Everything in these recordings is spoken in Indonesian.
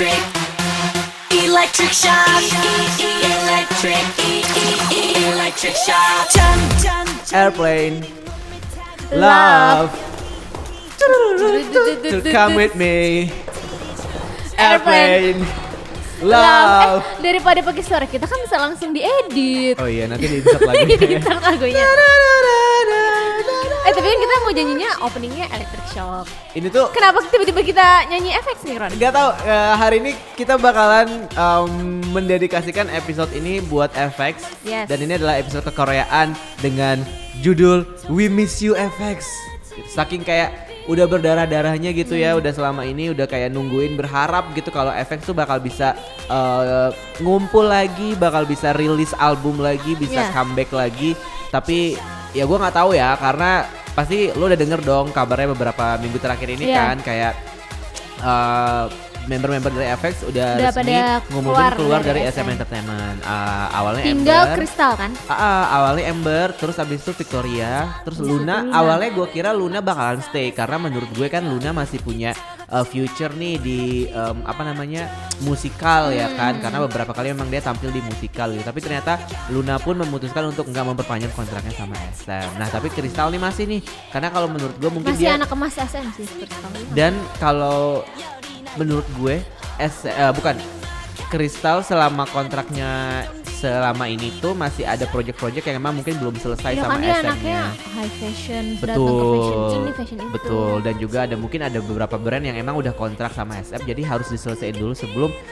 Electric shock. Electric shock. Airplane. Love. To come with me. Airplane. Love. Daripada pakai suara kita kan bisa langsung diedit. Oh iya, nanti di-insert lagi. Di-insert lagunya. Tapi kan kita mau nyanyinya openingnya Electric Shock. Ini tuh Kenapa tiba-tiba kita nyanyi FX nih, Ron? nggak tahu, hari ini kita bakalan mendedikasikan episode ini buat FX. Yes. Dan ini adalah episode kekoreaan dengan judul We Miss You FX. Saking kayak udah berdarah-darahnya gitu ya, udah selama ini udah kayak nungguin, berharap gitu kalau FX tuh bakal bisa ngumpul lagi, bakal bisa rilis album lagi, bisa comeback lagi. Tapi ya gue nggak tahu ya, karena pasti lo udah denger dong kabarnya beberapa minggu terakhir ini kan kayak member-member dari FX udah resmi ngumumin keluar dari SM Entertainment. Awalnya tinggal Ember, Crystal kan? awalnya Ember, terus abis itu Victoria, terus Luna. Awalnya gue kira Luna bakalan stay karena menurut gue kan Luna masih punya future nih di musikal ya kan, karena beberapa kali memang dia tampil di musikal gitu. Tapi ternyata Luna pun memutuskan untuk nggak memperpanjang kontraknya sama SM. Nah tapi Crystal nih masih nih, karena kalau menurut gue mungkin masih dia anak emas SM sih Crystal. dan kalau menurut gue Crystal selama kontraknya selama ini tuh masih ada project-project yang emang mungkin belum selesai ya sama kan dia SM-nya. anaknya high fashion, datang ke fashion ini, fashion itu. Betul, dan juga mungkin ada beberapa brand yang emang udah kontrak sama SM, jadi harus diselesaikan dulu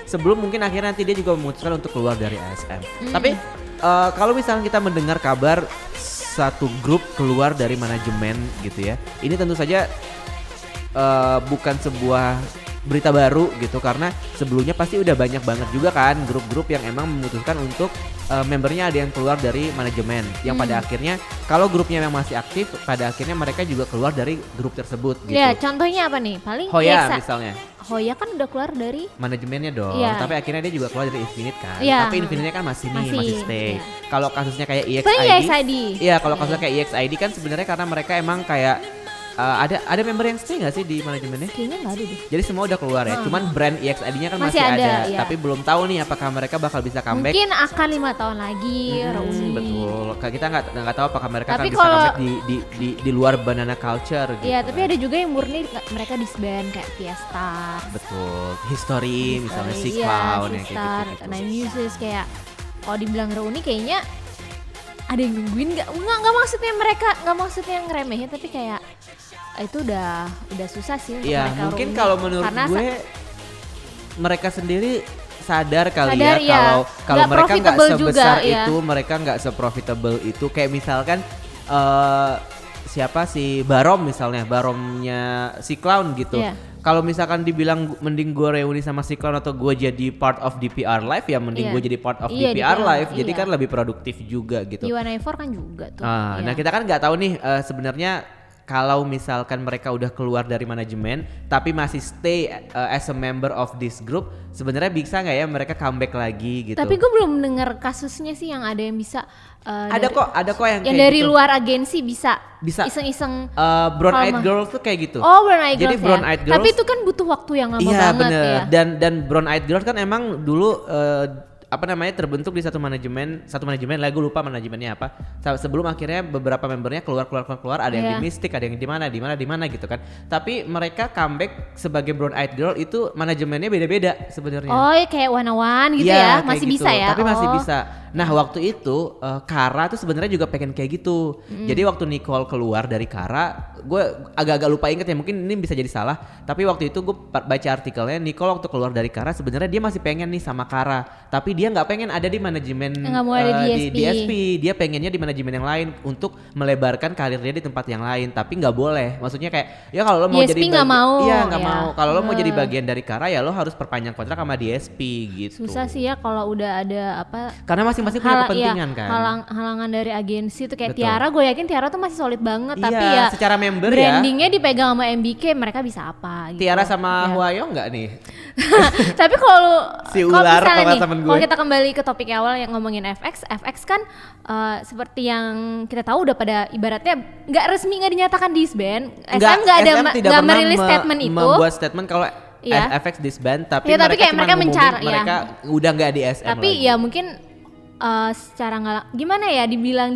sebelum mungkin akhirnya nanti dia juga memutuskan untuk keluar dari SM. Tapi kalau misalnya kita mendengar kabar satu grup keluar dari manajemen gitu ya, ini tentu saja bukan sebuah berita baru gitu, karena sebelumnya pasti udah banyak banget juga kan grup-grup yang emang memutuskan untuk membernya ada yang keluar dari manajemen, yang pada akhirnya kalau grupnya memang masih aktif, pada akhirnya mereka juga keluar dari grup tersebut gitu. Ya contohnya apa nih? Paling Hoya misalnya. Hoya kan udah keluar dari manajemennya dong, tapi akhirnya dia juga keluar dari Infinite kan. Tapi Infinite kan masih stay. Kalau kasusnya kayak EXID. Iya, kalau kasusnya kayak EXID kan sebenarnya karena mereka emang kayak ada member yang stay nggak sih di manajemennya? Kayaknya nggak ada deh. Jadi semua udah keluar ya. Cuman brand EXID-nya kan masih ada. Ya. Tapi belum tahu nih apakah mereka bakal bisa comeback. Mungkin akan 5 tahun lagi reuni. Betul. Kita nggak tahu apakah mereka tapi akan bisa comeback di luar banana culture gitu. Iya, tapi ada juga yang murni mereka disband kayak Fiesta. Betul. History misalnya Sick Clown yang kayak gitu. Nine Muses kayak kalau dibilang reuni kayaknya ada yang nungguin nggak maksudnya ngeremehin, tapi kayak itu udah susah sih untuk mereka mungkin reuni. kalau menurut karena gue mereka sendiri sadar kali sadar, ya kalau mereka nggak sebesar juga, itu, mereka nggak seprofitable itu. Kayak misalkan siapa sih Baromnya si Clown gitu. Kalau misalkan dibilang mending gue reuni sama si Clown atau gue jadi part of DPR Live, ya mending gue jadi part of DPR Live. Jadi kan lebih produktif juga gitu. D1A4 kan juga tuh. Nah kita kan nggak tahu nih sebenarnya kalau misalkan mereka udah keluar dari manajemen tapi masih stay as a member of this group, sebenarnya bisa nggak ya mereka comeback lagi gitu? Tapi gue belum dengar kasusnya sih yang ada yang bisa. Ada kok yang kayak dari gitu. luar agensi bisa iseng-iseng. Brown Eyed Girl tuh kayak gitu. Oh, Brown Eyed Girls. Jadi Brown Eyed Girls. Tapi itu kan butuh waktu yang lama iya, banget bener. ya. Dan Brown Eyed Girls kan emang dulu terbentuk di satu manajemen lah, gue lupa manajemennya apa. Sebelum akhirnya beberapa membernya keluar, ada yang di Mystic, ada yang di mana gitu kan. Tapi mereka comeback sebagai Brown Eyed Girl itu manajemennya beda-beda sebenarnya. Oh, ya kayak one gitu ya, masih gitu. bisa ya. Tapi masih bisa. Nah, waktu itu Kara tuh sebenarnya juga pengen kayak gitu. Jadi waktu Nicole keluar dari Kara, gue agak-agak lupa inget ya, mungkin ini bisa jadi salah. Tapi waktu itu gue baca artikelnya, Nicole waktu keluar dari Kara sebenarnya dia masih pengen nih sama Kara, tapi dia nggak pengen ada di manajemen di DSP. Dia pengennya di manajemen yang lain untuk melebarkan karir dia di tempat yang lain. Tapi nggak boleh. Maksudnya kayak ya kalau lo mau DSP jadi mau. mau. Kalau lo mau jadi bagian dari Kara ya lo harus perpanjang kontrak sama DSP gitu. Susah sih ya kalau udah ada apa. Karena masing-masing punya kepentingan kan. Halangan dari agensi tuh kayak Betul. Tiara, gue yakin Tiara tuh masih solid banget. Tapi ya secara member brandingnya dipegang sama MBK, mereka bisa apa gitu. Tiara sama Hwayo nggak nih? Tapi kalau si ular sama temen gue. Kalau kita kembali ke topik awal yang ngomongin FX kan seperti yang kita tahu udah pada ibaratnya nggak resmi, nggak dinyatakan disband. SM nggak merilis statement itu. Membuat statement kalau Iya. FX disband, tapi Ya, tapi mereka kayak cuma mereka ngumumin mencar- mereka udah nggak di SM Tapi lagi. ya mungkin secara nggak gimana ya dibilang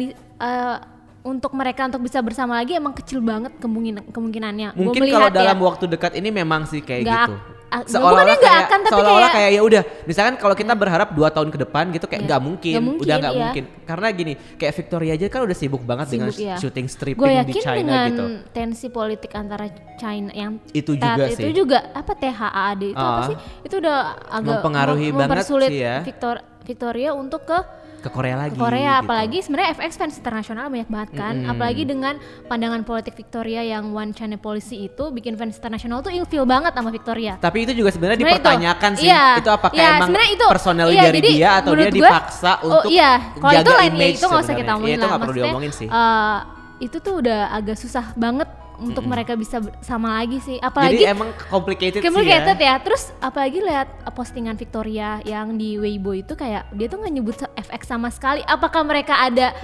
untuk mereka untuk bisa bersama lagi emang kecil banget kemungkinannya. Gua Mungkin melihat kalau dalam ya, waktu dekat ini memang sih kayak Nggak gitu. bukannya nggak akan, tapi seolah-olah kayak- kayak ya udah. Misalkan kalau kita berharap 2 tahun ke depan gitu kayak Iya. nggak mungkin, Nggak mungkin, udah nggak iya. mungkin. Karena gini, kayak Victoria aja kan udah sibuk banget dengan iya. syuting Gue stripping di yakin China dengan gitu. tensi politik antara China yang Itu juga itu sih. juga apa THAAD itu apa Ah. sih? Itu udah agak Mempengaruhi banget mempersulit sih ya. Victoria untuk ke Korea lagi. Korea, gitu. apalagi sebenarnya FX fans internasional banyak banget kan, apalagi dengan pandangan politik Victoria yang one China policy itu bikin fans internasional tuh ilfeel banget sama Victoria. Tapi itu juga sebenarnya Sebenarnya dipertanyakan itu, sih, iya, itu apakah iya, emang sebenarnya itu, personally iya, dari jadi dia atau dia menurut gue, dipaksa untuk iya, kalau itu jaga lain ya, image itu nggak usah kita sebenarnya. omongin Iya, itu lah, nggak perlu maksudnya diomongin sih. itu tuh udah agak susah banget untuk mereka bisa sama lagi sih, apalagi Jadi emang complicated complicated sih ya. ya. Terus apalagi lihat postingan Victoria yang di Weibo itu kayak dia tuh nggak nyebut FX sama sekali. Apakah mereka ada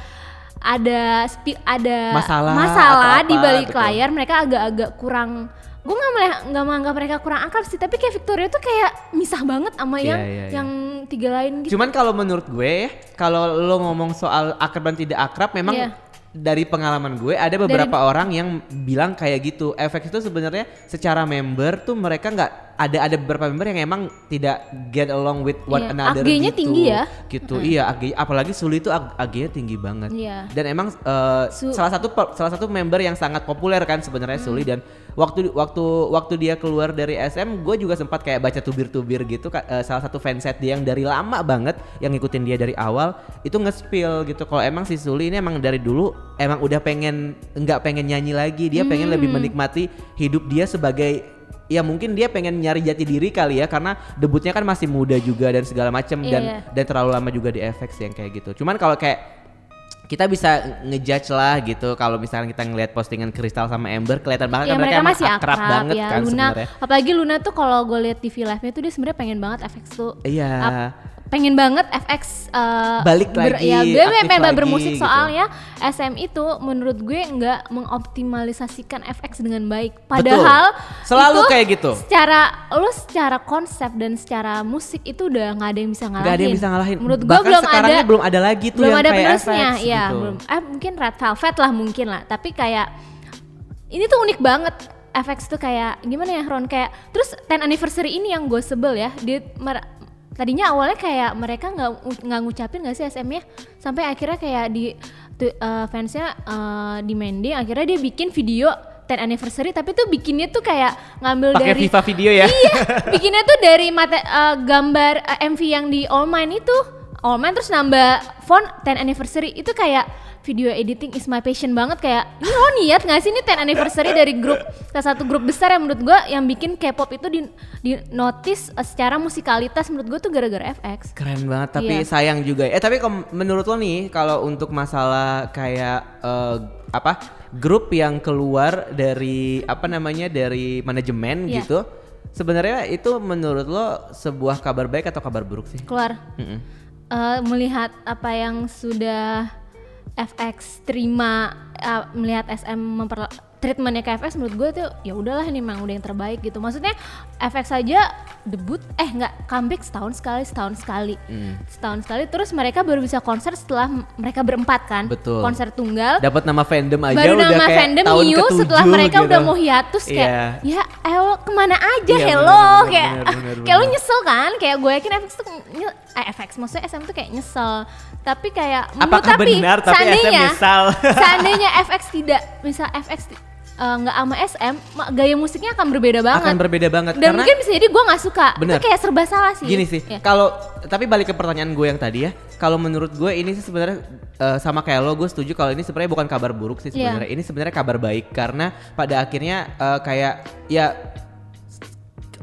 Masalah masalah atau di apa, balik betul. layar? Mereka agak kurang. Gue nggak menganggap mereka kurang akrab sih, tapi kayak Victoria tuh kayak misah banget sama Iya, yang iya, iya. yang 3 lain gitu. Cuman kalau menurut gue, kalau lo ngomong soal akrab dan tidak akrab, memang Iya. dari pengalaman gue ada beberapa orang yang bilang kayak gitu. FX itu sebenarnya secara member tuh mereka nggak ada beberapa member yang emang tidak get along with one Iya, another AG-nya gitu. tinggi ya. Gitu. Iya, AG, apalagi Suli itu AG-nya tinggi banget. Iya. Dan emang salah satu member yang sangat populer kan sebenarnya Suli, dan waktu dia keluar dari SM, gue juga sempat kayak baca tubir-tubir gitu. Salah satu fanset dia yang dari lama banget yang ngikutin dia dari awal itu nge-spill gitu kalau emang si Suli ini emang dari dulu emang udah nggak pengen nyanyi lagi, dia pengen lebih menikmati hidup dia sebagai, ya mungkin dia pengen nyari jati diri kali ya, karena debutnya kan masih muda juga dan segala macam, Iya. dan terlalu lama juga di FX yang kayak gitu. Cuman kalau kayak kita bisa ngejudge lah gitu kalau misalnya kita ngelihat postingan Crystal sama Ember, kelihatan banget Ya kan mereka emang masih akrab banget ya. kan Luna, sebenarnya. apalagi Luna tuh kalau gue lihat TV live-nya tuh dia sebenarnya pengen banget FX tuh. Iya. Pengen banget FX Balik lagi, ya dia aktif pengen lagi bermusik, gitu. soalnya SM itu menurut gue nggak mengoptimalisasikan FX dengan baik. Padahal Selalu itu kayak gitu. Secara konsep dan secara musik itu udah nggak ada yang bisa ngalahin. Gak ada yang bisa ngalahin. Menurut gue Bahkan belum sekarangnya ada, belum ada lagi tuh belum yang ada kayak penerusnya, FX ya gitu. belum. Mungkin Red Velvet lah mungkin lah. Tapi kayak ini tuh unik banget. FX tuh kayak gimana ya Ron, kayak terus 10 anniversary ini yang gue sebel ya. Tadinya awalnya kayak mereka nggak ngucapin nggak sih SM-nya, sampai akhirnya kayak fansnya demanding, akhirnya dia bikin video 10 anniversary, tapi tuh bikinnya tuh kayak ngambil Pakai dari Viva video ya. Iya, bikinnya tuh dari gambar MV yang di All Mine itu, All Mine terus nambah font 10 anniversary, itu kayak video editing is my passion banget. Kayak ini lo niat nggak sih ini 10 anniversary dari salah satu grup besar yang menurut gue yang bikin K-pop itu di notice secara musikalitas, menurut gue tuh gara-gara FX. Keren banget, tapi Iya. sayang juga. Tapi menurut lo nih, kalau untuk masalah kayak grup yang keluar dari dari manajemen Iya. gitu, sebenarnya itu menurut lo sebuah kabar baik atau kabar buruk sih? Keluar melihat apa yang sudah FX terima, melihat SM treatmentnya ke FX, menurut gue tuh ya udahlah ini memang udah yang terbaik gitu. Maksudnya FX aja debut comeback setahun sekali terus mereka baru bisa konser setelah mereka berempat kan. Betul. Konser tunggal Dapat nama fandom aja baru udah nama kayak fandom tahun New ke-7 setelah mereka gitu. udah mau hiatus kayak Iya. ya elo kemana aja, Iya, hello bener, kayak bener, kayak lo bener. nyesel kan, kayak gue yakin FX tuh FX maksudnya SM tuh kayak nyesel, tapi kayak Apakah benar tapi SM nyesal? seandainya FX tidak misal FX nggak sama SM, gaya musiknya akan berbeda banget. Akan berbeda banget Dan karena mungkin bisa jadi gue nggak suka. Bener. Itu kayak serba salah sih. gini sih. Ya. Tapi balik ke pertanyaan gue yang tadi ya. Kalau menurut gue ini sih sebenarnya sama kayak lo, gue setuju kalau ini sebenarnya bukan kabar buruk sih sebenarnya. Ini sebenarnya kabar baik karena pada akhirnya kayak ya 4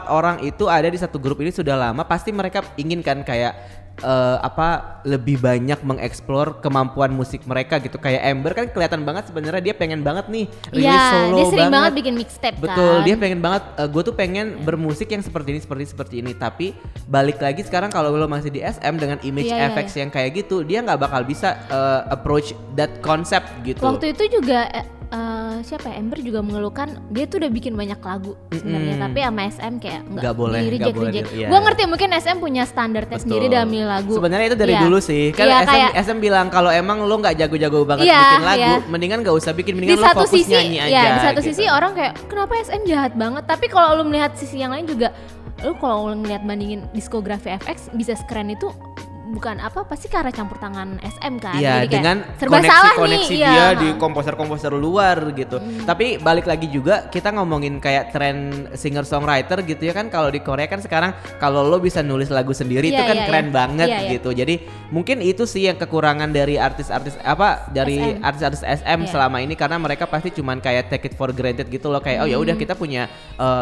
orang itu ada di satu grup ini sudah lama, pasti mereka ingin kan kayak lebih banyak mengeksplor kemampuan musik mereka gitu. Kayak Ember kan kelihatan banget sebenarnya dia pengen banget nih rilis Iya, solo dia sering banget bikin mixtape kan. Betul, dia pengen banget, gue tuh pengen bermusik yang seperti ini. Tapi balik lagi sekarang kalau lo masih di SM dengan image Iya, FX yang kayak gitu, dia nggak bakal bisa approach that concept gitu. Waktu itu juga siapa ya, Ember juga mengeluhkan dia tuh udah bikin banyak lagu sebenarnya, tapi sama SM kayak Nggak boleh, di nggak boleh reject. iya. Gue ngerti mungkin SM punya standarnya sendiri dalam milih lagu. Sebenarnya itu dari Iya. dulu sih. Kan Iya, SM, kayak- SM bilang kalau emang lo nggak jago-jago banget Iya, bikin lagu, iya. mendingan nggak usah bikin, Di mendingan lo satu fokus sisi, nyanyi aja. ya di satu gitu. sisi orang kayak kenapa SM jahat banget, tapi kalau lu melihat sisi yang lain juga, lu kalau ngeliat bandingin diskografi FX bisa sekeren itu bukan apa pasti karena campur tangan SM kan. Iya, Jadi kayak dengan serba salah koneksi nih, dia iya. di komposer-komposer luar gitu. Tapi balik lagi juga kita ngomongin kayak tren singer songwriter gitu ya kan, kalau di Korea kan sekarang kalau lo bisa nulis lagu sendiri itu Iya, kan iya, keren iya. banget Iya, iya. gitu. Jadi mungkin itu sih yang kekurangan dari artis-artis dari SM. artis-artis SM Iya. selama ini, karena mereka pasti cuman kayak take it for granted gitu loh, kayak oh ya udah kita punya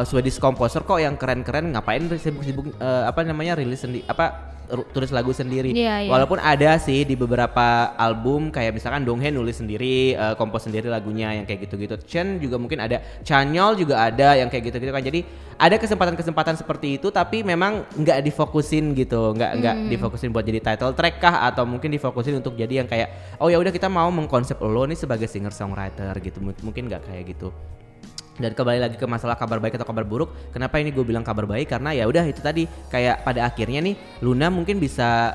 Swedish composer kok yang keren-keren, ngapain sibuk-sibuk rilis sendiri tulis lagu sendiri. Iya, iya. Walaupun ada sih di beberapa album kayak misalkan Donghae nulis sendiri, kompos sendiri lagunya yang kayak gitu-gitu. Chen juga mungkin ada, Chanyeol juga ada yang kayak gitu-gitu kan. Jadi ada kesempatan-kesempatan seperti itu, tapi memang nggak difokusin gitu, nggak difokusin buat jadi title track kah, atau mungkin difokusin untuk jadi yang kayak oh ya udah kita mau mengkonsep lo nih sebagai singer songwriter gitu. Mungkin nggak kayak gitu. Dan kembali lagi ke masalah kabar baik atau kabar buruk. Kenapa ini gue bilang kabar baik? Karena ya udah itu tadi, kayak pada akhirnya nih Luna mungkin bisa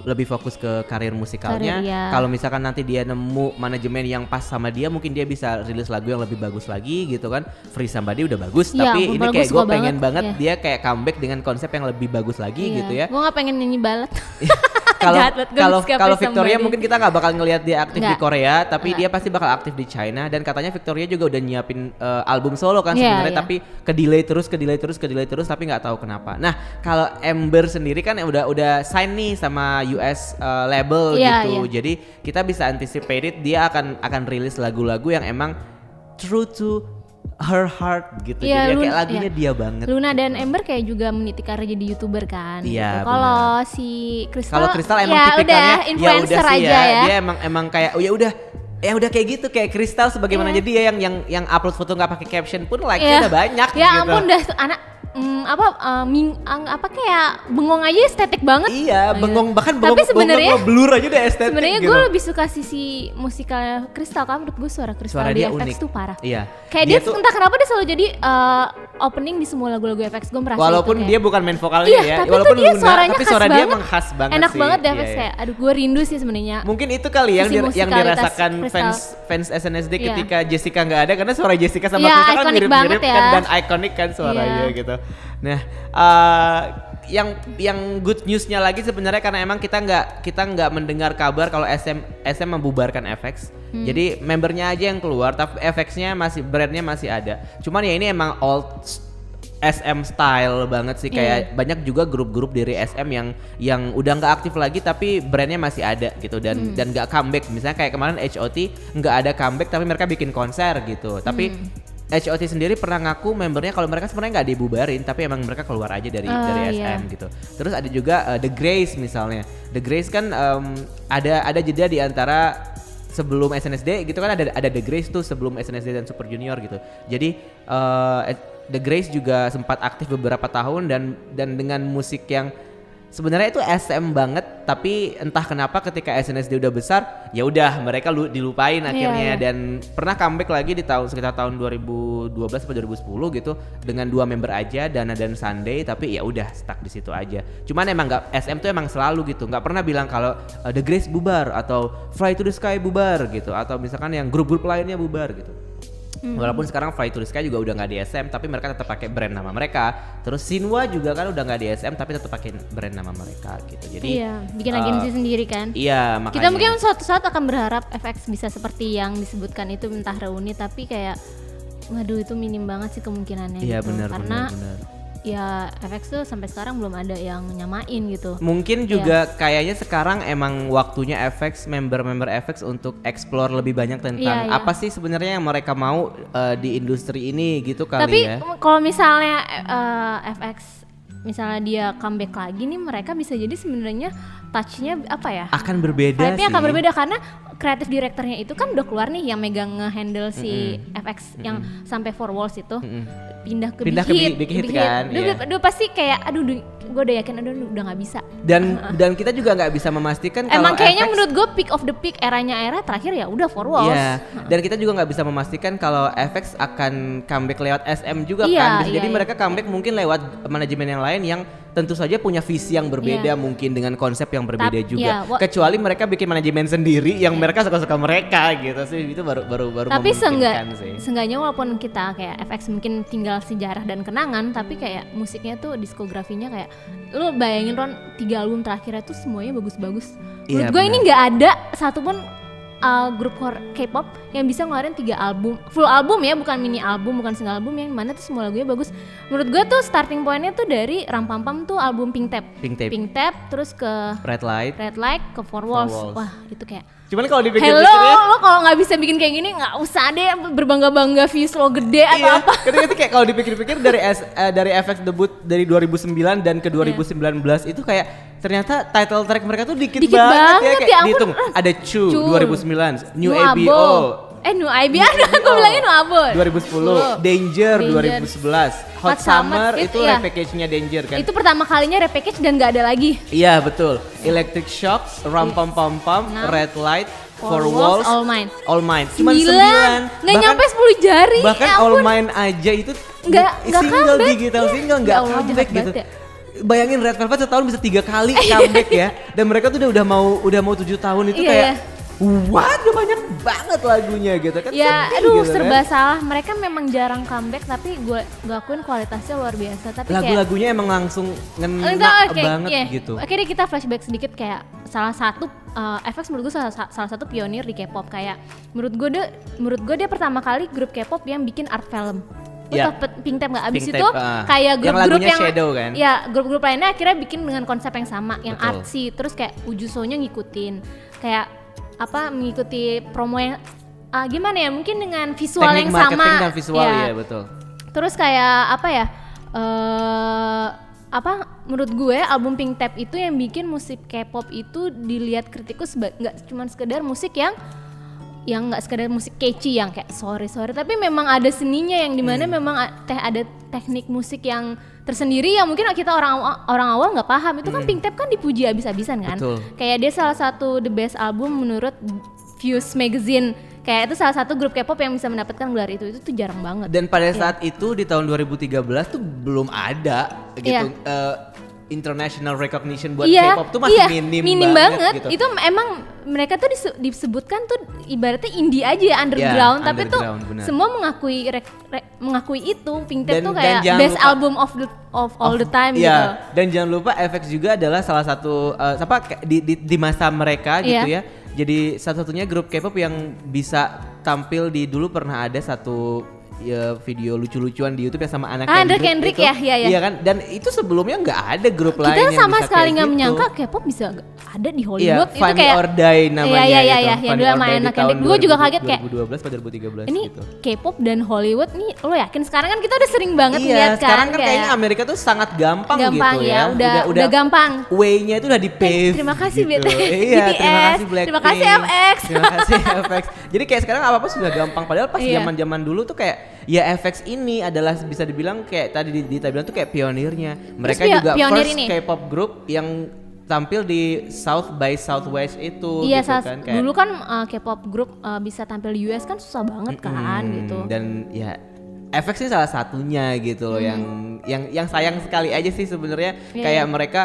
lebih fokus ke karir musikalnya. Karir, ya. Kalau misalkan nanti dia nemu manajemen yang pas sama dia, mungkin dia bisa rilis lagu yang lebih bagus lagi gitu kan. Free Somebody udah bagus, Iya, tapi ini ampun, kayak gue gue suka pengen banget banget, dia kayak comeback dengan konsep yang lebih bagus lagi gitu ya. Gue gak pengen nyanyi balet. Kalau Jahat banget, gue kalau suka kalau Free Victoria Somebody. mungkin kita nggak bakal ngelihat dia aktif di Nggak. Korea, tapi Nggak. dia pasti bakal aktif di China, dan katanya Victoria juga udah nyiapin album solo kan Iya, sebenarnya, iya. tapi ke delay terus tapi nggak tahu kenapa. Nah kalau Ember sendiri kan udah sign nih sama US label Iya, gitu, iya. jadi kita bisa anticipate dia akan rilis lagu-lagu yang emang true to her heart gitu. Iya, Jadi kayak lagunya iya. dia banget. Luna dan Ember kayak juga meniti karir jadi YouTuber kan. Iya, gitu. Kalau si Crystal, Kalau Crystal emang ya tipikalnya udah influencer sih aja ya. Dia emang kayak oh ya udah kayak gitu, kayak Crystal sebagaimana Iya. jadi dia yang upload foto nggak pakai caption pun Iya. like-nya udah banyak Ya gitu. ampun dah tuh anak kayak bengong aja estetik banget. Iya, bengong, bahkan Tapi bengong sebenarnya blur aja udah estetik sebenarnya gitu. gue lebih suka sisi musikal Crystal, kan menurut gue suara Crystal Suara di dia FX unik. tuh parah. Iya. Kayak Dia dia, tuh- entah kenapa dia selalu jadi opening di semua lagu-lagu FX, gue merasa Walaupun itu kayak, dia bukan main vokalnya iya, ya, tapi walaupun tuh dia Luna, suaranya tapi khas suara dia banget. emang khas banget Enak sih. banget deh Iya, FX iya. kayak, aduh gue rindu sih sebenarnya. Mungkin itu kali yang Sisi yang musikalitas dirasakan Crystal. fans SNSD Iya. ketika Jessica nggak ada, karena suara Jessica sama Iya, Crystal kan ikonik mirip-mirip banget ya. kan, dan ikonik kan suaranya Iya. gitu. Nah, yang good newsnya lagi sebenarnya, karena emang kita nggak mendengar kabar kalau SM membubarkan FX. Jadi membernya aja yang keluar, tapi FX-nya brandnya masih ada. Cuman ya ini emang old SM style banget sih, kayak banyak juga grup-grup dari SM yang udah nggak aktif lagi tapi brandnya masih ada gitu, dan nggak comeback. Misalnya kayak kemarin HOT nggak ada comeback tapi mereka bikin konser gitu. Tapi HOT sendiri pernah ngaku membernya kalau mereka sebenarnya nggak dibubarin, tapi emang mereka keluar aja dari SM iya. gitu. Terus ada juga The Grace misalnya. The Grace kan ada jeda di antara sebelum SNSD gitu kan, ada The Grace tuh sebelum SNSD dan Super Junior gitu. Jadi The Grace juga sempat aktif beberapa tahun dan dengan musik yang sebenarnya itu SM banget, tapi entah kenapa ketika SNSD udah besar ya udah mereka dilupain akhirnya. Iya. Dan pernah comeback lagi di sekitar tahun 2012 atau 2010 gitu dengan 2 member aja, Dana dan Sunday, tapi ya udah stuck di situ aja. Cuman emang SM tuh emang selalu gitu, nggak pernah bilang kalau The Grace bubar atau Fly to the Sky bubar gitu, atau misalkan yang grup-grup lainnya bubar gitu. Walaupun sekarang Fly to the Sky juga udah nggak di SM, tapi mereka tetap pakai brand nama mereka. Terus Shinhwa juga kan udah nggak di SM tapi tetap pakai brand nama mereka gitu. Jadi Iya, bikin agensi sendiri kan. iya, makanya Kita mungkin suatu saat akan berharap FX bisa seperti yang disebutkan itu, entah reuni, tapi kayak waduh itu minim banget sih kemungkinannya iya gitu. benar. Karena ya FX tuh sampai sekarang belum ada yang nyamain gitu. Mungkin juga kayaknya sekarang emang waktunya FX, member-member FX untuk explore lebih banyak tentang Iya, iya. apa sih sebenarnya yang mereka mau di industri ini gitu kali Tapi ya. kalau misalnya FX misalnya dia comeback lagi nih, mereka bisa jadi sebenarnya touch-nya apa ya? Akan berbeda sih. Vibe-nya akan berbeda karena kreatif direkturnya itu kan udah keluar nih yang megang nge-handle si FX yang sampai 4 Walls itu. pindah ke Pindah ke Big Hit kan, iya. Duh pasti kayak gue udah yakin udah nggak bisa. Dan kita juga nggak bisa memastikan kalau Emang kayaknya FX menurut gue peak of the peak era terakhir ya udah For Walls. Iya, dan kita juga nggak bisa memastikan kalau FX akan comeback lewat SM juga Iya, kan. Bisa iya, jadi iya. mereka comeback mungkin lewat manajemen yang lain yang tentu saja punya visi yang berbeda, Iya. mungkin dengan konsep yang berbeda Iya, juga. Kecuali mereka bikin manajemen sendiri yang mereka suka-suka mereka gitu sih. Itu baru Tapi memungkinkan sih. seenggaknya walaupun kita kayak FX mungkin tinggal sejarah dan kenangan, tapi kayak musiknya tuh diskografinya kayak lu bayangin Ron 3 album terakhirnya tuh semuanya bagus-bagus. Iya, Menurut gue benar. ini nggak ada satupun grup K-pop yang bisa ngeluarin 3 album, full album ya, bukan mini album, bukan single album, yang mana tuh semua lagunya bagus. Menurut gue tuh starting pointnya tuh dari Ram Pam Pam tuh album Pink Tap, terus ke Red Light. ke For Walls. Walls. Wah itu kayak Cuman kalau dipikir-pikir hello, ya, lo kalau nggak bisa bikin kayak gini nggak usah deh berbangga-bangga views lo gede atau iya, apa. ketika kayak kalau dipikir-pikir dari FX debut dari 2009 dan ke 2019 itu kayak ternyata title track mereka tuh dikit Dikit banget ya, banget, kayak ya ampun. dihitung ada Chu Chur. 2009, New Abo. ABO New ABO, aku bilangin New Abo. 2010, Danger 2011, Hot Summer itu iya. repackage-nya Danger kan. Itu pertama kalinya repackage dan nggak ada lagi. Iya betul. Electric Shock, Ram Pam Pam Pam, Enam. Red Light, For For Walls, Walls, All Mine. All Mine. Cuman 9. Nggak nyampe 10 jari. Bahkan ya All ampun. Mine aja itu Nggak single comeback, digital ya. single Ya nggak Allah, comeback jahat gitu. banget ya. Bayangin Red Velvet setahun bisa 3 kali comeback ya. Dan mereka tuh udah mau 7 tahun itu Iya, kayak iya. Wah, udah banyak banget lagunya gitu kan. Ya, sedih aduh gitu serba kan. salah. Mereka memang jarang comeback, tapi gue akuin kualitasnya luar biasa. Tapi kayak Lagu-lagunya emang langsung ngena Oke, banget iya. gitu. Oke deh, kita flashback sedikit kayak salah satu FX menurut gue salah satu pionir di K-pop. Kayak menurut gue dia pertama kali grup K-pop yang bikin art film. Iya. Pink Tape nggak? Abis Pink itu Tape, kayak yang grup-grup lagunya yang Shadow kan? Ya, grup-grup lainnya akhirnya bikin dengan konsep yang sama, yang Betul. artsy. Terus kayak Ujusonya ngikutin kayak mengikuti promo yang gimana ya? Mungkin dengan visual Teknik yang sama. marketing dan visual ya betul. Terus kayak menurut gue album Pink Tap itu yang bikin musik K-pop itu dilihat kritikus nggak cuma sekedar musik yang nggak sekedar musik catchy yang kayak sorry tapi memang ada seninya yang dimana memang ada teknik musik yang tersendiri yang mungkin kita orang awal nggak paham. Itu kan Pink Tap kan dipuji abis-abisan kan. Betul. Kayak dia salah satu the best album menurut Fuse Magazine. Kayak itu salah satu grup K-pop yang bisa mendapatkan gelar itu tuh jarang banget. Dan pada saat itu di tahun 2013 tuh belum ada gitu international recognition buat K-pop tuh masih minim banget gitu. Itu emang mereka tuh disebutkan tuh ibaratnya indie aja underground, tapi tuh benar. semua mengakui itu Pink Tap tuh dan kayak jangan best lupa- album of all the time gitu. Iya, dan jangan lupa FX juga adalah salah satu di masa mereka gitu ya. Jadi satu-satunya grup K-pop yang bisa tampil dulu pernah ada satu video lucu-lucuan di YouTube yang sama anak Under Kendrick Kendrick itu. ya. Iya kan? Dan itu sebelumnya nggak ada grup lain Kita yang sama bisa sekali kayak nggak gitu. menyangka K-pop bisa ada di Iya, Hollywood. Itu Funny kayak or Die namanya Iya, gitu. yang Funny dulu or sama Die di anak tahun Kendrick. Gue juga kaget kayak 2012 atau 2013 ini gitu. K-pop dan Hollywood nih lo yakin sekarang kan kita udah sering banget Iya, lihat kan sekarang kan kayak kayaknya Amerika tuh sangat gampang gitu ya, ya. udah gampang. Way-nya itu udah di pave. Terima kasih gitu. BTS. Iya, terima kasih Blackpink. Terima kasih FX. Terima kasih FX. Jadi kayak sekarang apa-apa sudah gampang. Padahal pas Iya. zaman-zaman dulu tuh kayak ya FX ini adalah bisa dibilang kayak tadi Dita bilang tuh kayak pionirnya. Mereka Terus juga pionir first ini. K-pop group yang tampil di South by Southwest itu Iya, gitu kan kayak dulu kan K-pop group bisa tampil di US kan susah banget kan gitu. Dan ya FX ini salah satunya gitu loh yang sayang sekali aja sih sebenarnya kayak mereka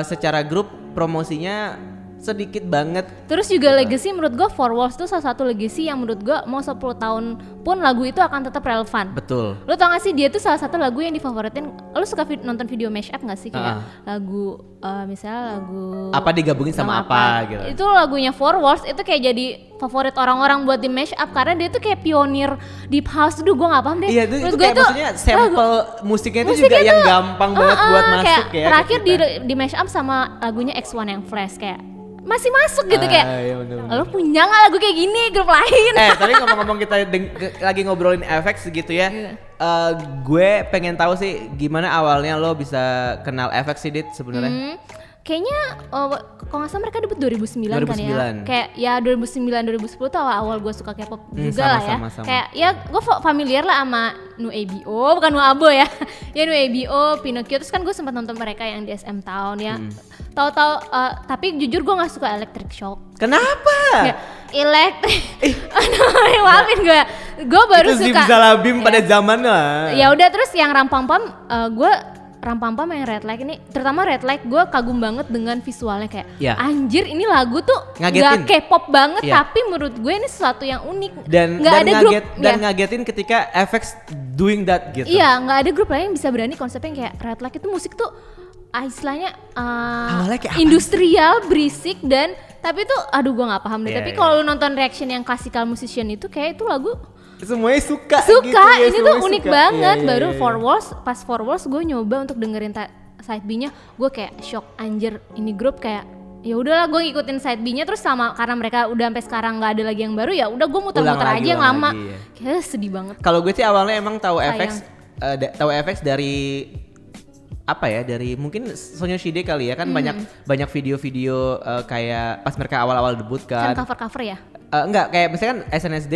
secara grup promosinya sedikit banget. Terus juga legacy menurut gue For Walls tuh salah satu legacy yang menurut gue mau 10 tahun pun lagu itu akan tetap relevan. Betul. Lo tau gak sih dia tuh salah satu lagu yang difavoritin. Lo suka nonton video mashup gak sih kayak lagu misalnya lagu Apa digabungin sama apa gitu. Itu lagunya For Walls itu kayak jadi favorit orang-orang buat di mashup karena dia tuh kayak pionir deep house. Gue gak paham deh. Iya itu Menurut kayak gue maksudnya sampel musiknya itu musiknya juga yang tuh, gampang banget buat masuk kayak ya. terakhir ke kita. di mashup sama lagunya X1 yang Flash kayak masih masuk gitu kayak Iya, bener-bener. lo punya nggak lagu kayak gini grup lain. Tapi ngomong-ngomong kita lagi ngobrolin FX gitu ya. Gue pengen tahu sih gimana awalnya lo bisa kenal FX sih Dit sebenarnya. kayaknya kalau nggak salah mereka debut 2009 kan ya. 2009. Kayak ya 2009 2010 tuh awal gue suka K-pop juga lah ya. sama. Kayak ya gue familiar lah sama Nu ABO, bukan Nu Abo ya. Ya Nu ABO, Pinocchio, terus kan gue sempat nonton mereka yang di SM Town ya. Tahu-tahu tapi jujur gue nggak suka Electric Shock. Kenapa? Ya, aduh, maafin gue. Gue baru itu suka. Zimzalabim pada zaman lah. Ya udah, terus yang Rampam-Pam gue Rampam-Pam yang Red Light ini, terutama Red Light gue kagum banget dengan visualnya kayak Ya. anjir ini lagu tuh Ngagetin. gak K-pop banget Ya. tapi menurut gue ini sesuatu yang unik. Dan Nggak ada grup ngagetin ketika FX doing that gitu. Iya, nggak ada grup lain yang bisa berani konsepnya kayak Red Light itu musik tuh istilahnya Awalnya kayak apa? industrial, berisik dan tapi tuh aduh gue nggak paham deh. Iya, Tapi iya. kalau lu nonton reaction yang classical musician itu kayak itu lagu Semuanya suka suka gitu ya, ini tuh semuanya unik suka. banget. Iya, iya, Baru iya. Four Walls, pas Four Walls gue nyoba untuk dengerin side B-nya, gue kayak shock anjir ini grup kayak ya udahlah gue ngikutin side B-nya terus sama karena mereka udah sampai sekarang nggak ada lagi yang baru ya udah gue muter-muter Ulang lagi, aja yang ulang lama. lagi, ya. Kayak sedih banget. Kalau gue sih awalnya emang tahu Sayang. FX dari apa ya, dari mungkin Sonyashide kali ya kan, banyak video-video kayak pas mereka awal-awal debut Kan kan. cover-cover ya. Enggak, kayak misalkan SNSD,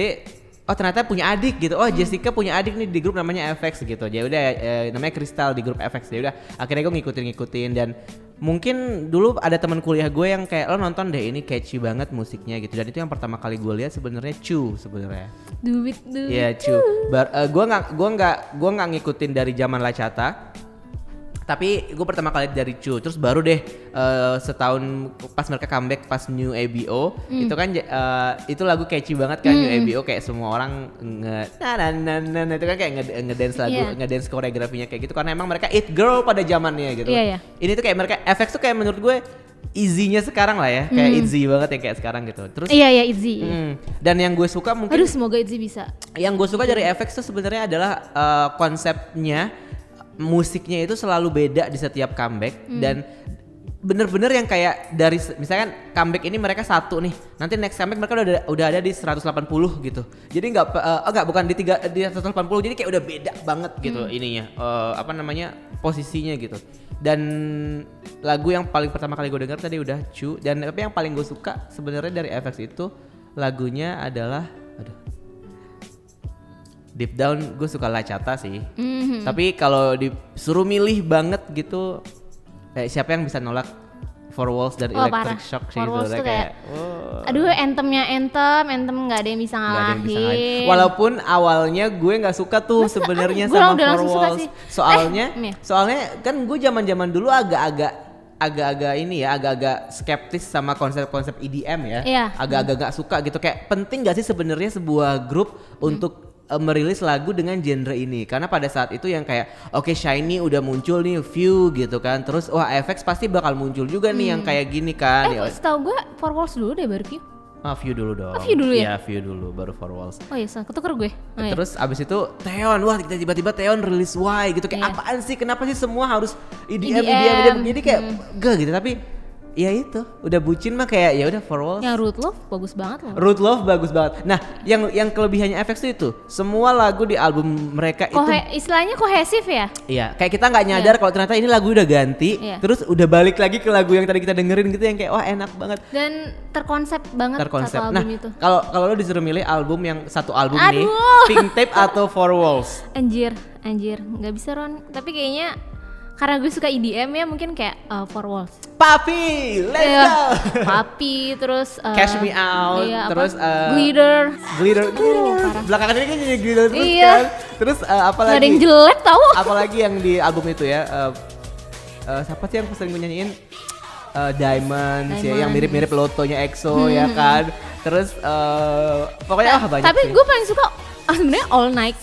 oh ternyata punya adik gitu. Oh Jessica punya adik nih di grup namanya FX gitu. Ya udah namanya Crystal di grup FX. Ya udah akhirnya gue ngikutin dan mungkin dulu ada teman kuliah gue yang kayak lo nonton deh ini catchy banget musiknya gitu. Dan itu yang pertama kali gue lihat sebenarnya Chu sebenarnya. Do it. Iya Chu. Gue nggak ngikutin dari zaman Lachata. Tapi gue pertama kali dari Chu, terus baru deh setahun pas mereka comeback pas New ABO itu kan itu lagu catchy banget kan. New ABO kayak semua orang itu kan kayak ngedance lagu, Yeah. ngedance koreografinya kayak gitu karena emang mereka it girl pada zamannya gitu. Iya, iya. Ini tuh kayak mereka FX tuh kayak menurut gue easy-nya sekarang lah ya, kayak easy banget yang kayak sekarang gitu. Terus Iya Itzy. dan yang gue suka mungkin Aduh semoga Itzy bisa. yang gue suka dari FX tuh sebenarnya adalah konsepnya, musiknya itu selalu beda di setiap comeback dan bener-bener yang kayak dari misalkan comeback ini mereka satu nih, nanti next comeback mereka udah ada di 180 gitu. Jadi bukan di 180, jadi kayak udah beda banget gitu ininya apa namanya posisinya gitu. Dan lagu yang paling pertama kali gue denger tadi udah Chu, dan tapi yang paling gue suka sebenarnya dari FX itu lagunya adalah Deep Down. Gue suka Lachata sih. Tapi kalau disuruh milih banget gitu, siapa yang bisa nolak Four Walls dan Electric Parah. Shock sih Four Walls tuh sebenarnya kayak aduh anthemnya Anthem nggak ada yang bisa nggak ada yang bisa ngalahin. ngalahin. Walaupun awalnya gue nggak suka tuh sebenarnya gue sama udah Four langsung suka Walls. sih. Soalnya Iya. kan gue zaman ini dulu agak-agak ini ya, agak-agak skeptis sama konsep-konsep EDM ya. Iya. Agak-agak gak suka gitu, kayak penting gak sih sebenarnya sebuah grup untuk merilis lagu dengan genre ini, karena pada saat itu yang kayak oke, Shiny udah muncul nih, View gitu kan, terus wah FX pasti bakal muncul juga nih yang kayak gini kan. Setahu gue Four Walls dulu deh baru View. View dulu dong. View dulu ya? Iya, View dulu baru Four Walls. Oh iya, ketuker gue. Oh, iya. Terus abis itu Taeyeon, wah tiba-tiba Taeyeon rilis Y gitu, kayak Iya. apaan sih, kenapa sih semua harus EDM. Jadi kayak gak gitu, tapi ya itu udah bucin mah kayak ya udah Four Walls. Yang Root Love bagus banget loh. Root Love bagus banget. Nah, yang kelebihannya FX itu semua lagu di album mereka itu Istilahnya kohesif ya? iya, kayak kita nggak nyadar kalau ternyata ini lagu udah ganti, Iya. terus udah balik lagi ke lagu yang tadi kita dengerin gitu, yang kayak wah enak banget. Dan terkonsep banget Terkonsep. satu Nah, album itu. kalau lo disuruh milih album yang satu album nih, Aduh. Pink Tape atau Four Walls? Anjir, nggak bisa Ron. Tapi kayaknya karena gue suka EDM ya mungkin kayak Four Walls. Papi, let's Iya. go. Papi, terus Cash Me Out, iya, terus Glitter. Glitter. parah. Belakangan ini kan jadi glitter terus Iya. kan. Terus apa Gak ada yang lagi? jelek tau. Apalagi yang di album itu ya. Siapa sih yang sering gue nyanyiin? Diamonds ya, yang mirip-mirip lotonya EXO ya kan. Terus pokoknya banyak. Tapi sih. gue paling suka sebenarnya All Night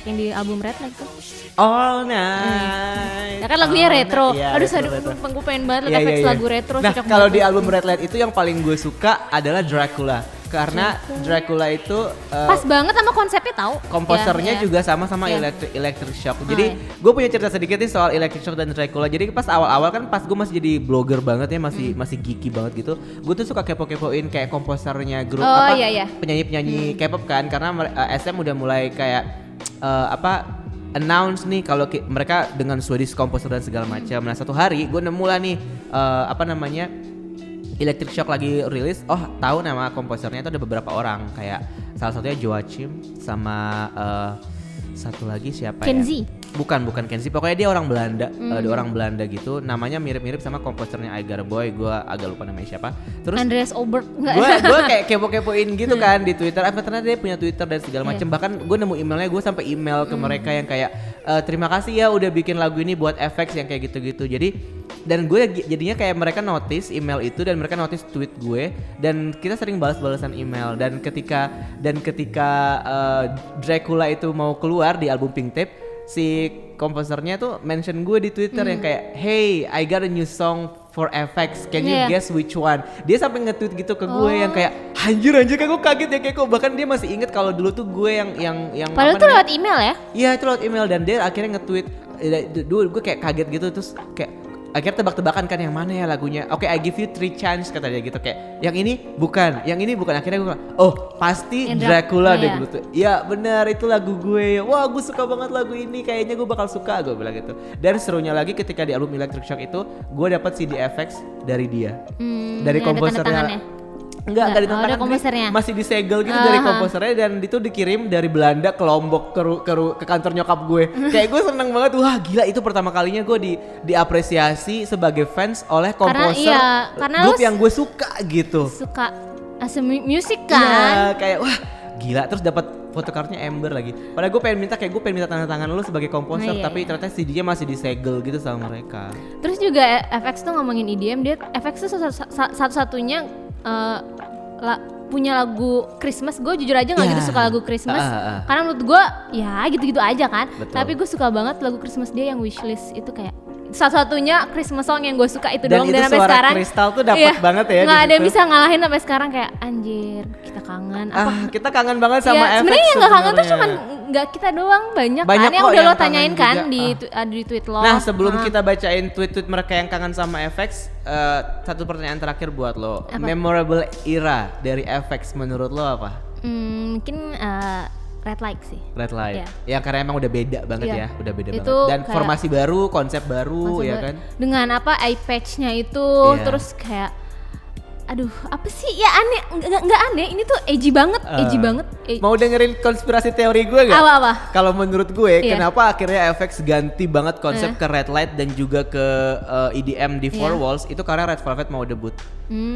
yang di album Red Light tuh. All Night. Ya kan lagunya All retro. Night. Iya, Aduh, retro. gue pengen banget Iya, efek iya, iya. lagu retro. Nah, cocok kalau banget. di album Red Light itu yang paling gue suka adalah Dracula. Karena Dracula itu pas banget sama konsepnya tahu. komposernya Ya, ya. juga sama Iya. Electric Shock. Jadi gue punya cerita sedikit nih soal Electric Shock dan Dracula. Jadi pas awal-awal kan pas gue masih jadi blogger banget ya, masih geeky banget gitu. Gue tuh suka kepo-kepoin kayak komposernya grup Oh, iya, iya. penyanyi-penyanyi K-pop kan, karena SM udah mulai kayak announce nih kalau mereka dengan Swedish composer dan segala macam. Nah satu hari gue nemu lah nih Electric Shock lagi rilis. Oh tahu nama komposernya itu ada beberapa orang, kayak salah satunya Joachim sama satu lagi siapa Kenzie. ya? Bukan Kenzie. Pokoknya dia orang Belanda, dia orang Belanda gitu. Namanya mirip-mirip sama komposernya I Got a Boy. Gue agak lupa namanya siapa. Terus Andreas Obert enggak? Gue kayak kepo-kepoin gitu kan di Twitter. Ternyata dia punya Twitter dan segala macam. Bahkan gue nemu emailnya, gue sampai email ke mereka yang kayak terima kasih ya udah bikin lagu ini buat FX yang kayak gitu-gitu. Jadi dan gue jadinya kayak mereka notice email itu dan mereka notice tweet gue dan kita sering balas-balasan email. Dan ketika Dracula itu mau keluar di album Pink Tape, si komposernya tuh mention gue di Twitter yang kayak, hey, I got a new song for FX, can you guess which one? Dia sampai nge-tweet gitu ke gue yang kayak, anjir kayak gue kaget ya, kayak kok bahkan dia masih inget kalau dulu tuh gue yang Padahal itu lewat email ya? Iya itu lewat email dan dia akhirnya nge-tweet. Dulu gue kayak kaget gitu, terus kayak akhirnya tebak-tebakan kan yang mana ya lagunya. Oke, I give you 3 chance kata dia gitu, kayak yang ini bukan. Akhirnya gue bilang, oh pasti Dracula deh dulu tuh. Ya benar itu lagu gue. Wah gue suka banget lagu ini, kayaknya gue bakal suka, gue bilang gitu. Dan serunya lagi ketika di album Electric Shock itu gue dapat CD FX dari dia, dari komposernya. Enggak di tangan, komposernya. Masih disegel gitu dari komposernya dan itu dikirim dari Belanda ke Lombok ke kantor nyokap gue. Kayak gue seneng banget, wah gila itu pertama kalinya gue diapresiasi sebagai fans oleh komposer grup yang gue suka gitu. Suka musik kan? Iya, kayak wah gila, terus dapat fotokartnya Ember lagi. Padahal gue pengen minta tanda tangan lu sebagai komposer, tapi ternyata CD-nya masih disegel gitu sama mereka. Terus juga FX tuh ngomongin EDM, dia FX tuh satu-satunya punya lagu Christmas. Gue jujur aja nggak gitu suka lagu Christmas karena menurut gue ya gitu-gitu aja kan. Betul. Tapi gue suka banget lagu Christmas dia yang Wishlist itu, kayak satu-satunya Christmas song yang gue suka itu doang. Dan sampai sekarang Kristal tuh dapat banget ya. Nggak ada yang bisa ngalahin sampai sekarang, kayak anjir kita kangen. Kita kangen banget sama FX. Sebenarnya yang nggak kangen tuh cuman nggak kita doang, banyak kan yang udah lo tanyain kan di tweet lo. Nah sebelum kita bacain tweet mereka yang kangen sama FX, satu pertanyaan terakhir buat lo. Apa? Memorable era dari FX menurut lo apa? Mungkin Red Light sih. Red Light. Ya karena emang udah beda banget ya, udah beda itu banget. Dan formasi baru, konsep baru ya kan. Dengan eye patch-nya itu, terus kayak aduh apa sih ya, aneh, nggak aneh, ini tuh edgy banget. Mau dengerin konspirasi teori gue gak? Apa? Kalau menurut gue kenapa akhirnya FX ganti banget konsep ke Red Light dan juga ke EDM di Four Walls, itu karena Red Velvet mau debut.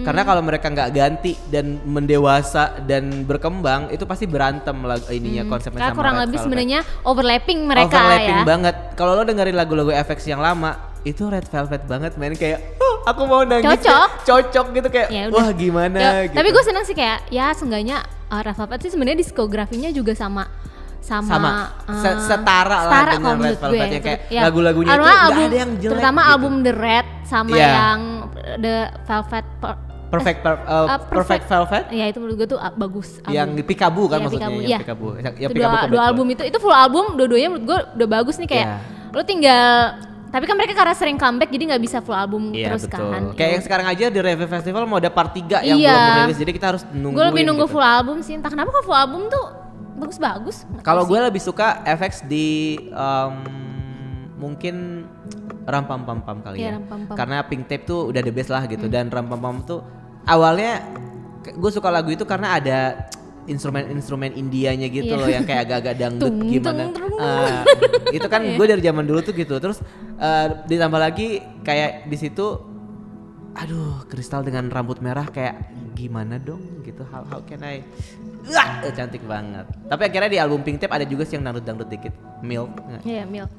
Karena kalau mereka nggak ganti dan mendewasa dan berkembang, itu pasti berantem ininya konsepnya sama kurang Red lebih Velvet. Sebenarnya overlapping mereka overlapping ya. banget. Kalau lo dengerin lagu-lagu FX yang lama, itu Red Velvet banget, main kayak aku mau nangis, cocok gitu kayak wah gimana gitu. Tapi gue seneng sih kayak ya seenggaknya Red Velvet sih sebenarnya diskografinya juga sama setara lah dengan Red Velvet yang kayak lagu-lagunya itu nggak ada yang jelek terutama gitu. album The Red sama yang The Velvet Perfect Velvet. Ya itu menurut gue tuh bagus. Yang di Pikabu kan maksudnya. Peekaboo. Yang dua album itu full album, dua-duanya menurut gue udah bagus nih, kayak lo tinggal. Tapi kan mereka karena sering comeback jadi nggak bisa full album terus betul. Kan. Kayak yang sekarang aja di Review Festival mau ada part 3 yang belum rilis, jadi kita harus nungguin. Gue lebih nunggu gitu. full album sih. Entah kenapa kalau full album tuh bagus-bagus. Kalau gue lebih suka FX di mungkin Ram Pam Pam Pam kali ya. Karena Pink Tape tuh udah the best lah gitu. Dan Ram Pam Pam tuh awalnya gue suka lagu itu karena ada instrumen Indianya gitu loh yang kayak agak-agak dangdut gimana. Itu kan gue dari zaman dulu tuh gitu. Terus ditambah lagi kayak di situ, aduh Kristal dengan rambut merah kayak gimana dong gitu. How can I? Cantik banget. Tapi akhirnya di album Pink Tape ada juga sih yang dangdut dikit. Milk. Iya, Milk.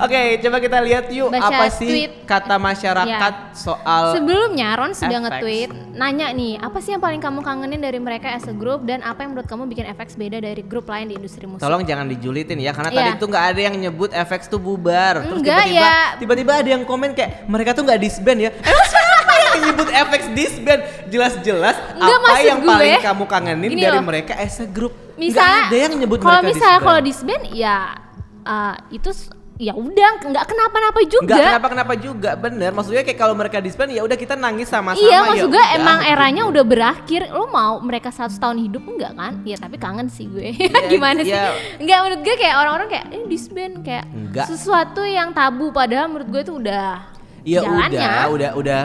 Oke, coba kita lihat yuk baca apa sih tweet kata masyarakat soal. Sebelumnya Ron sudah FX. nge-tweet nanya nih, apa sih yang paling kamu kangenin dari mereka as a group dan apa yang menurut kamu bikin FX beda dari grup lain di industri musik? Tolong jangan dijulitin ya, karena tadi tuh nggak ada yang nyebut FX tuh bubar. Terus tiba-tiba ada yang komen kayak mereka tuh nggak disband ya. Emang siapa yang nyebut FX disband? Jelas-jelas apa yang paling kamu kangenin dari mereka as a group? Misalnya, nggak ada yang nyebut kalau mereka misalnya disband. kalau disband ya itu ya udah nggak kenapa-napa juga. Nggak kenapa-kenapa juga, bener. Maksudnya kayak kalau mereka disband ya udah kita nangis sama-sama. Iya, maksud gue ya emang udah, eranya gitu. udah berakhir. Lo mau mereka 100 tahun hidup enggak kan? Ya tapi kangen sih gue. Iya, Gimana sih? iya. Enggak, menurut gue kayak orang-orang kayak disband kayak Enggak. sesuatu yang tabu, padahal menurut gue itu udah Ya jalannya. udah.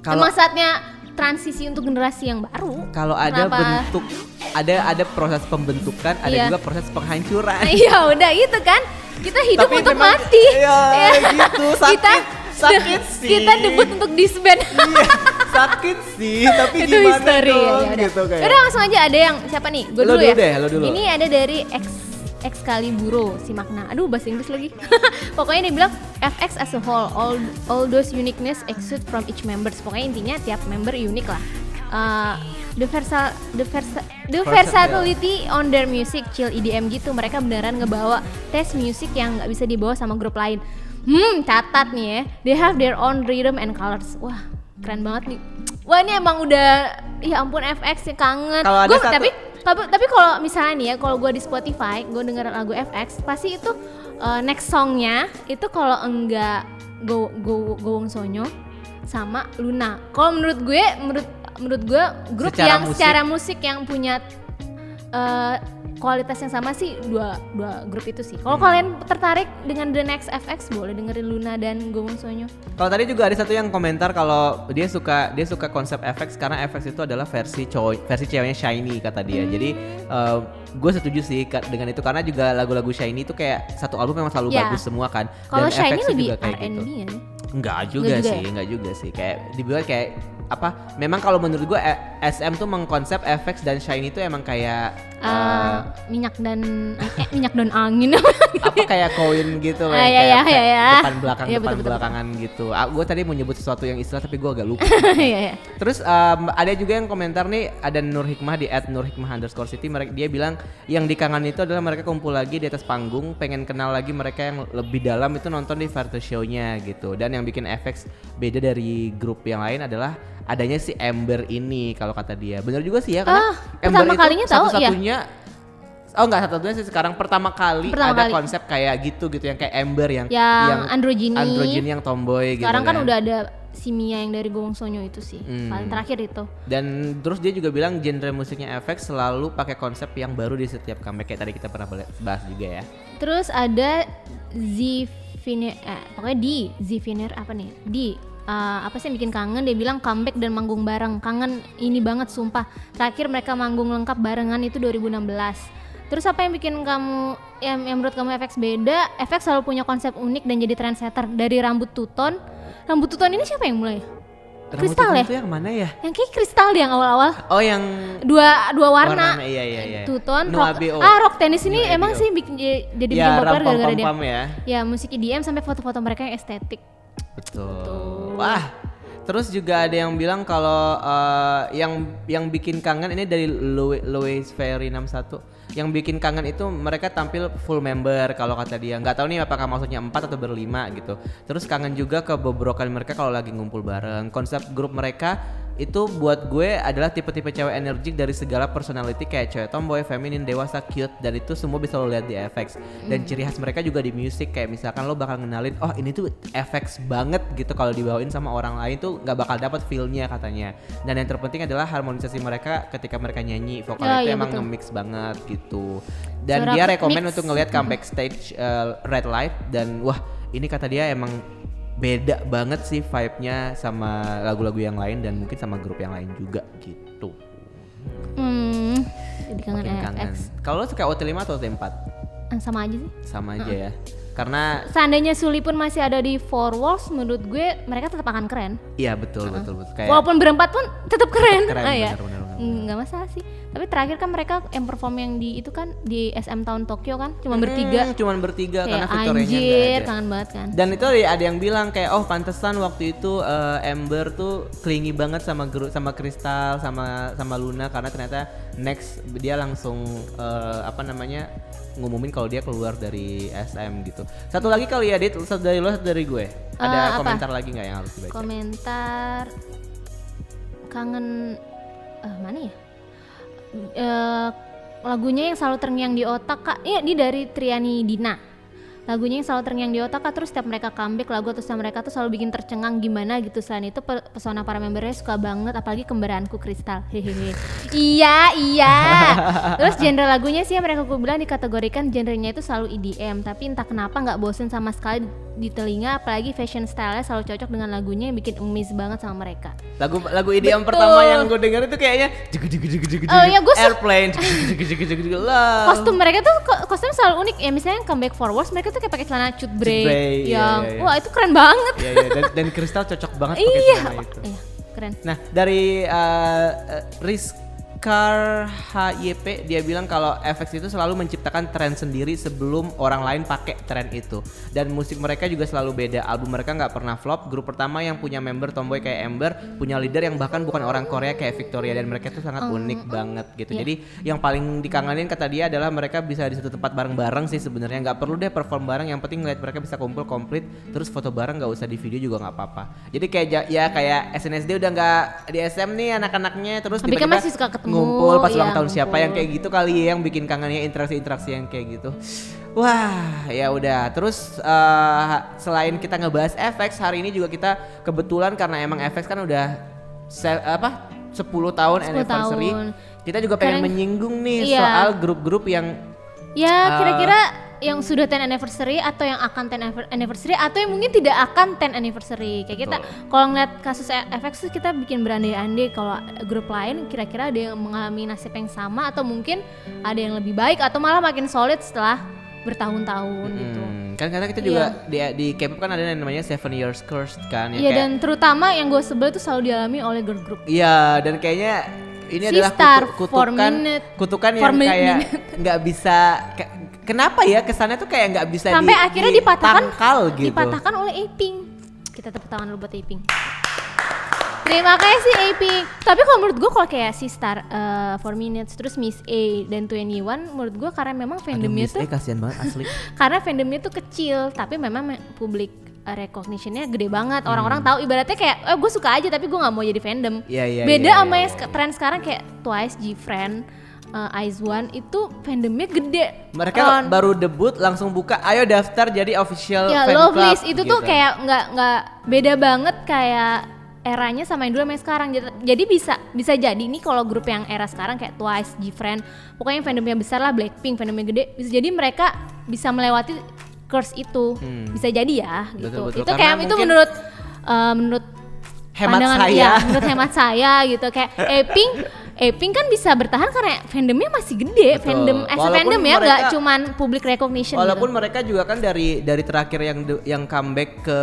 Kalau Emang saatnya transisi untuk generasi yang baru. kalau ada Kenapa? bentuk, ada proses pembentukan, ada Iya. juga proses penghancuran. Iya udah itu kan. Kita hidup Tapi untuk memang- mati. Iya, gitu, sakit sih. Kita debut untuk disband. Iya, sakit sih, tapi Itu gimana history dong ya, yaudah. gitu kayak. Yaudah langsung aja, ada yang siapa nih? Gue Lo dulu ya. dulu deh, lo dulu. Ini ada dari Excaliburo si makna. Aduh bahasa Inggris lagi. Pokoknya dia bilang FX as a whole, all those uniqueness exude from each members. Pokoknya intinya tiap member unik lah. The versatility on their music, chill EDM gitu. Mereka beneran ngebawa taste music yang nggak bisa dibawa sama grup lain. Catat nih ya. They have their own rhythm and colors. Wah, keren banget nih. Wah, ini emang udah, ya ampun FX ya kangen. Kalau ada Gua, satu- tapi kalau misalnya nih ya, kalau gue di Spotify, gue denger lagu FX, pasti itu next songnya itu kalau enggak Gowong Sonyo sama Luna. Kalau menurut gue grup Secara yang musik. secara musik yang punya kualitas yang sama sih dua grup itu sih. Kalau kalian tertarik dengan The Next FX, boleh dengerin Luna dan Gowong Sonyo. Kalau tadi juga ada satu yang komentar kalau dia suka konsep FX karena FX itu adalah versi ceweknya Shiny kata dia. Jadi gue setuju sih dengan itu karena juga lagu-lagu Shiny itu kayak satu album memang selalu Ya. bagus semua kan. Kalau Dan Shiny FX-nya lebih juga kayak R&B gitu. ya. Enggak juga Enggak sih, juga enggak juga sih. Kayak dibilang kayak apa? Memang kalau menurut gue SM tuh mengkonsep FX dan Shiny itu emang kayak Minyak dan angin. apa kayak koin gitu loh, Ah, yang iya, kayak iya, iya. depan belakang Iya, depan betul, belakangan gitu. Gue tadi mau nyebut sesuatu yang istilah tapi gue agak lupa. Iya, iya. Terus ada juga yang komentar nih, ada Nur Hikmah di @nurhikmah_city. Dia bilang yang dikangen itu adalah mereka kumpul lagi di atas panggung, pengen kenal lagi mereka yang lebih dalam itu nonton di Virtual Show-nya gitu. Dan yang bikin FX beda dari grup yang lain adalah adanya si Ember ini kalau kata dia. Bener juga sih ya karena pertama kalinya tahu, iya. satu-satunya. Oh enggak, satu-satunya sih sekarang pertama kali ada kali. konsep kayak gitu yang kayak Ember yang androgyny yang tomboy gitu. sekarang kan udah ada si Mia yang dari Gowong Sonyo itu sih paling terakhir itu. Dan terus dia juga bilang genre musiknya FX selalu pakai konsep yang baru di setiap comeback kayak tadi kita pernah bahas juga ya. Terus ada Ziviner, pokoknya Ziviner apa nih? Apa sih yang bikin kangen? Dia bilang comeback dan manggung bareng. Kangen ini banget sumpah. Terakhir mereka manggung lengkap barengan itu 2016. Terus apa yang bikin kamu yang menurut kamu FX beda? FX selalu punya konsep unik dan jadi trendsetter. Dari rambut tuton. Rambut tuton ini siapa yang mulai? Kristal ya? Itu yang mana ya? Yang kayak kristal yang awal-awal. Oh yang Dua warna. Iya. Tuton, Noah rock, B.O. rock tenis ini Noah emang B.O. sih jadi bikin Ya, populer gara-gara dia. pam ya. Ya musik EDM sampai foto-foto mereka yang estetik. Betul. Wah. Terus juga ada yang bilang kalau yang bikin kangen ini dari Louis Ferry 61. Yang bikin kangen itu mereka tampil full member kalau kata dia. Nggak tahu nih apakah maksudnya 4 atau berlima gitu. Terus kangen juga kebobrokan mereka kalau lagi ngumpul bareng. Konsep grup mereka itu buat gue adalah tipe-tipe cewek energik dari segala personality kayak cewek tomboy, feminin, dewasa, cute, dan itu semua bisa lo lihat di FX. Dan ciri khas mereka juga di musik kayak misalkan lo bakal ngenalin, oh ini tuh FX banget gitu kalau dibawain sama orang lain tuh nggak bakal dapat feel-nya katanya. Dan yang terpenting adalah harmonisasi mereka ketika mereka nyanyi, vokal itu emang nge-mix banget gitu. Dan Suara dia rekomen mix. untuk ngelihat comeback stage Red Light dan wah ini kata dia emang beda banget sih vibe-nya sama lagu-lagu yang lain dan mungkin sama grup yang lain juga gitu. Jadi kangen Makin kangen. FX. Kalau lo suka OT5 atau OT4? Sama aja sih. Sama aja ya. Karena Seandainya Suli pun masih ada di Four Walls, menurut gue mereka tetap akan keren. iya betul. Kayak Walaupun berempat pun tetap keren. keren Ya. bener. Nggak masalah sih. Tapi terakhir kan mereka yang perform yang di itu kan di SM Town Tokyo kan cuma bertiga. Cuman bertiga Kayak karena Victoria-nya nggak anjir, ada. kangen banget kan. Dan itu ada yang bilang kayak oh pantesan waktu itu Ember tuh clingy banget sama Kristal sama Luna karena ternyata next dia langsung ngumumin kalau dia keluar dari SM gitu. Satu lagi kali ya Dit, satu dari lo satu dari gue. Ada Apa? komentar lagi nggak yang harus dibaca? Komentar kangen mana ya? Lagunya yang selalu terngiang di otak kak. Iya, ini dari Triani Dina. lagunya yang selalu terngiang di otak, terus setiap mereka comeback lagu atau setiap mereka tuh selalu bikin tercengang gimana gitu. Selain itu pesona para membernya suka banget, apalagi kembaranku Kristal. Hehehe. Iya. Terus genre lagunya sih yang mereka bilang dikategorikan genrenya itu selalu EDM, tapi entah kenapa nggak bosen sama sekali di telinga, apalagi fashion style-nya selalu cocok dengan lagunya yang bikin amazed banget sama mereka. Lagu EDM Betul. pertama yang gue denger itu kayaknya Oh iya, gue Airplane lah. kostum mereka tuh kostum selalu unik ya, misalnya Comeback for Wars mereka tuh kayak pakai celana cut break yang iya. wah itu keren banget. Iya. Dan Kristal cocok banget pakai Iya, celana itu. iya keren. Nah, dari Rizkar HYP dia bilang kalau FX itu selalu menciptakan tren sendiri sebelum orang lain pakai tren itu. Dan musik mereka juga selalu beda. Album mereka nggak pernah flop. Grup pertama yang punya member tomboy kayak Ember, punya leader yang bahkan bukan orang Korea kayak Victoria, dan mereka tuh sangat unik banget gitu. Iya. Jadi yang paling dikangenin kata dia adalah mereka bisa di satu tempat bareng-bareng sih sebenarnya. Nggak perlu deh perform bareng, yang penting ngeliat mereka bisa kumpul komplit, terus foto bareng, nggak usah di video juga nggak apa-apa. Jadi kayak SNSD udah nggak di SM nih anak-anaknya, terus Tapi kan tiba-tiba masih suka ketemu, ngumpul pas iya, ulang tahun siapa, ngumpul. yang kayak gitu kali ya, yang bikin kangennya interaksi-interaksi yang kayak gitu. Wah, ya udah. Terus selain kita ngebahas FX, hari ini juga kita kebetulan karena emang FX kan udah 10 tahun 10 anniversary. tahun. Kita juga pengen Karena- menyinggung nih Iya. soal grup-grup yang Ya kira-kira yang sudah 10 anniversary atau yang akan 10 anniversary atau yang mungkin tidak akan 10 anniversary. Kayak kita kalau ngeliat kasus FX tuh kita bikin berandai-andai kalau grup lain kira-kira ada yang mengalami nasib yang sama atau mungkin ada yang lebih baik atau malah makin solid setelah bertahun-tahun gitu. kan karena kita juga di K-pop kan ada yang namanya 7 Years Cursed kan ya. Iya, kayak- dan terutama yang gue sebel itu selalu dialami oleh girl group. Iya, dan kayaknya ini adalah Sistar, for kutukan yang For kayak minute. nggak bisa kenapa ya kesannya tuh kayak nggak bisa Sampai akhirnya dipatahkan ditangkal gitu. dipatahkan oleh Aping. Kita tepuk tangan dulu buat Aping. Terima kasih Aping. Tapi kalau menurut gue kalau kayak Sistar, 4 Minutes, terus Miss A dan 21 menurut gue karena memang fandomnya tuh kasihan banget asli. karena fandomnya tuh kecil tapi memang public recognition-nya gede banget. Orang-orang tahu, ibaratnya kayak gue suka aja tapi gue nggak mau jadi fandom. Iya, Beda iya, sama iya, yang tren sekarang kayak Twice, G-Friend, IZ*ONE itu fandomnya gede. Mereka baru debut langsung buka, ayo daftar jadi official Ya fan Love club. List itu tuh gitu. kayak nggak beda banget kayak eranya sama yang dulu sama yang sekarang. Jadi bisa jadi nih kalau grup yang era sekarang kayak Twice, G-Friend, pokoknya yang fandomnya besar lah, Blackpink fandomnya gede, bisa jadi mereka bisa melewati curse itu. Bisa jadi ya gitu. Betul, Itu karena kayak itu mungkin menurut hemat pandangan, saya. ya, menurut hemat saya gitu. Kayak Apink kan bisa bertahan karena fandomnya masih gede. Betul. Fandom Walaupun fandom ya, nggak mereka- cuman public recognition Walaupun gitu. mereka juga kan dari terakhir yang comeback ke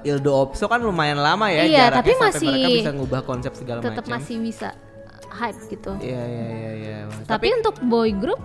Ildo Opso kan lumayan lama ya Iya, jaraknya tapi sampai masih mereka bisa ngubah konsep segala tetap macam. masih bisa hype gitu. Iya. Wah, Tapi untuk boy group,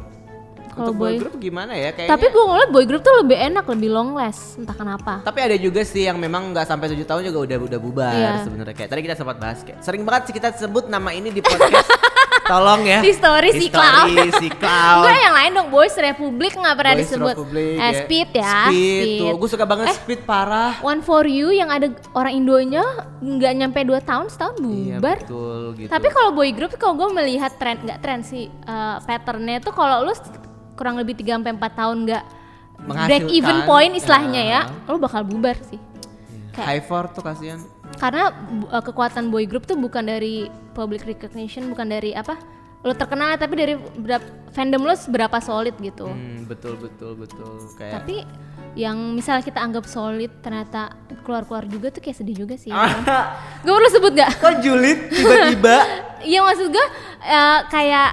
kalau untuk boy group gimana ya kayaknya? tapi gue ngeliat boy group tuh lebih enak, lebih long last, entah kenapa. Tapi ada juga sih yang memang nggak sampai 7 tahun juga udah bubar Iya. sebenarnya. Kayak tadi kita sempat bahas kayak sering banget sih kita sebut nama ini di podcast. Tolong ya. Di story si Cloud. Si Cloud. Gue yang lain dong, Boys Republic nggak pernah Boys disebut. Republic, Speed ya. Speed tuh, gue suka banget Speed parah. One for You yang ada orang Indonya nggak nyampe 2 tahun, setahun Iya bubar. betul gitu. Tapi kalau boy group kalau gue melihat nggak tren sih, patternnya tuh kalau lu kurang lebih 3-4 tahun nggak break Menghasilkan, even point istilahnya ya, ya. lu bakal bubar sih. Kayak- High Four tuh kasihan. Karena kekuatan boy group tuh bukan dari public recognition, bukan dari apa lu terkenal, tapi dari fandom lu seberapa solid gitu. Betul. Kayak Tapi yang misalnya kita anggap solid ternyata keluar juga tuh kayak sedih juga sih. Gue perlu sebut gak? kok julid tiba-tiba? Iya, maksud gue kayak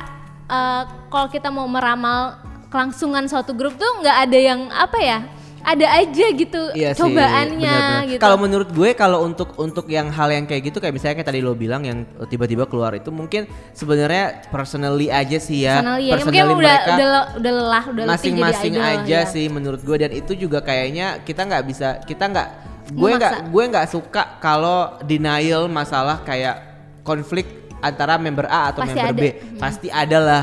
kalau kita mau meramal kelangsungan suatu grup tuh nggak ada yang apa ya, ada aja gitu Iya sih, cobaannya benar-benar. gitu. Kalau menurut gue kalau untuk yang hal yang kayak gitu kayak misalnya kayak tadi lo bilang yang tiba-tiba keluar itu mungkin sebenarnya personally aja sih ya. Personally ya, mungkin Personally udah lelah, udah letih masing-masing jadi idol, aja ya. sih menurut gue, dan itu juga kayaknya kita nggak Memaksa. gue nggak suka kalau denial masalah kayak konflik antara member A atau Pasti member ada. B. Pasti ada lah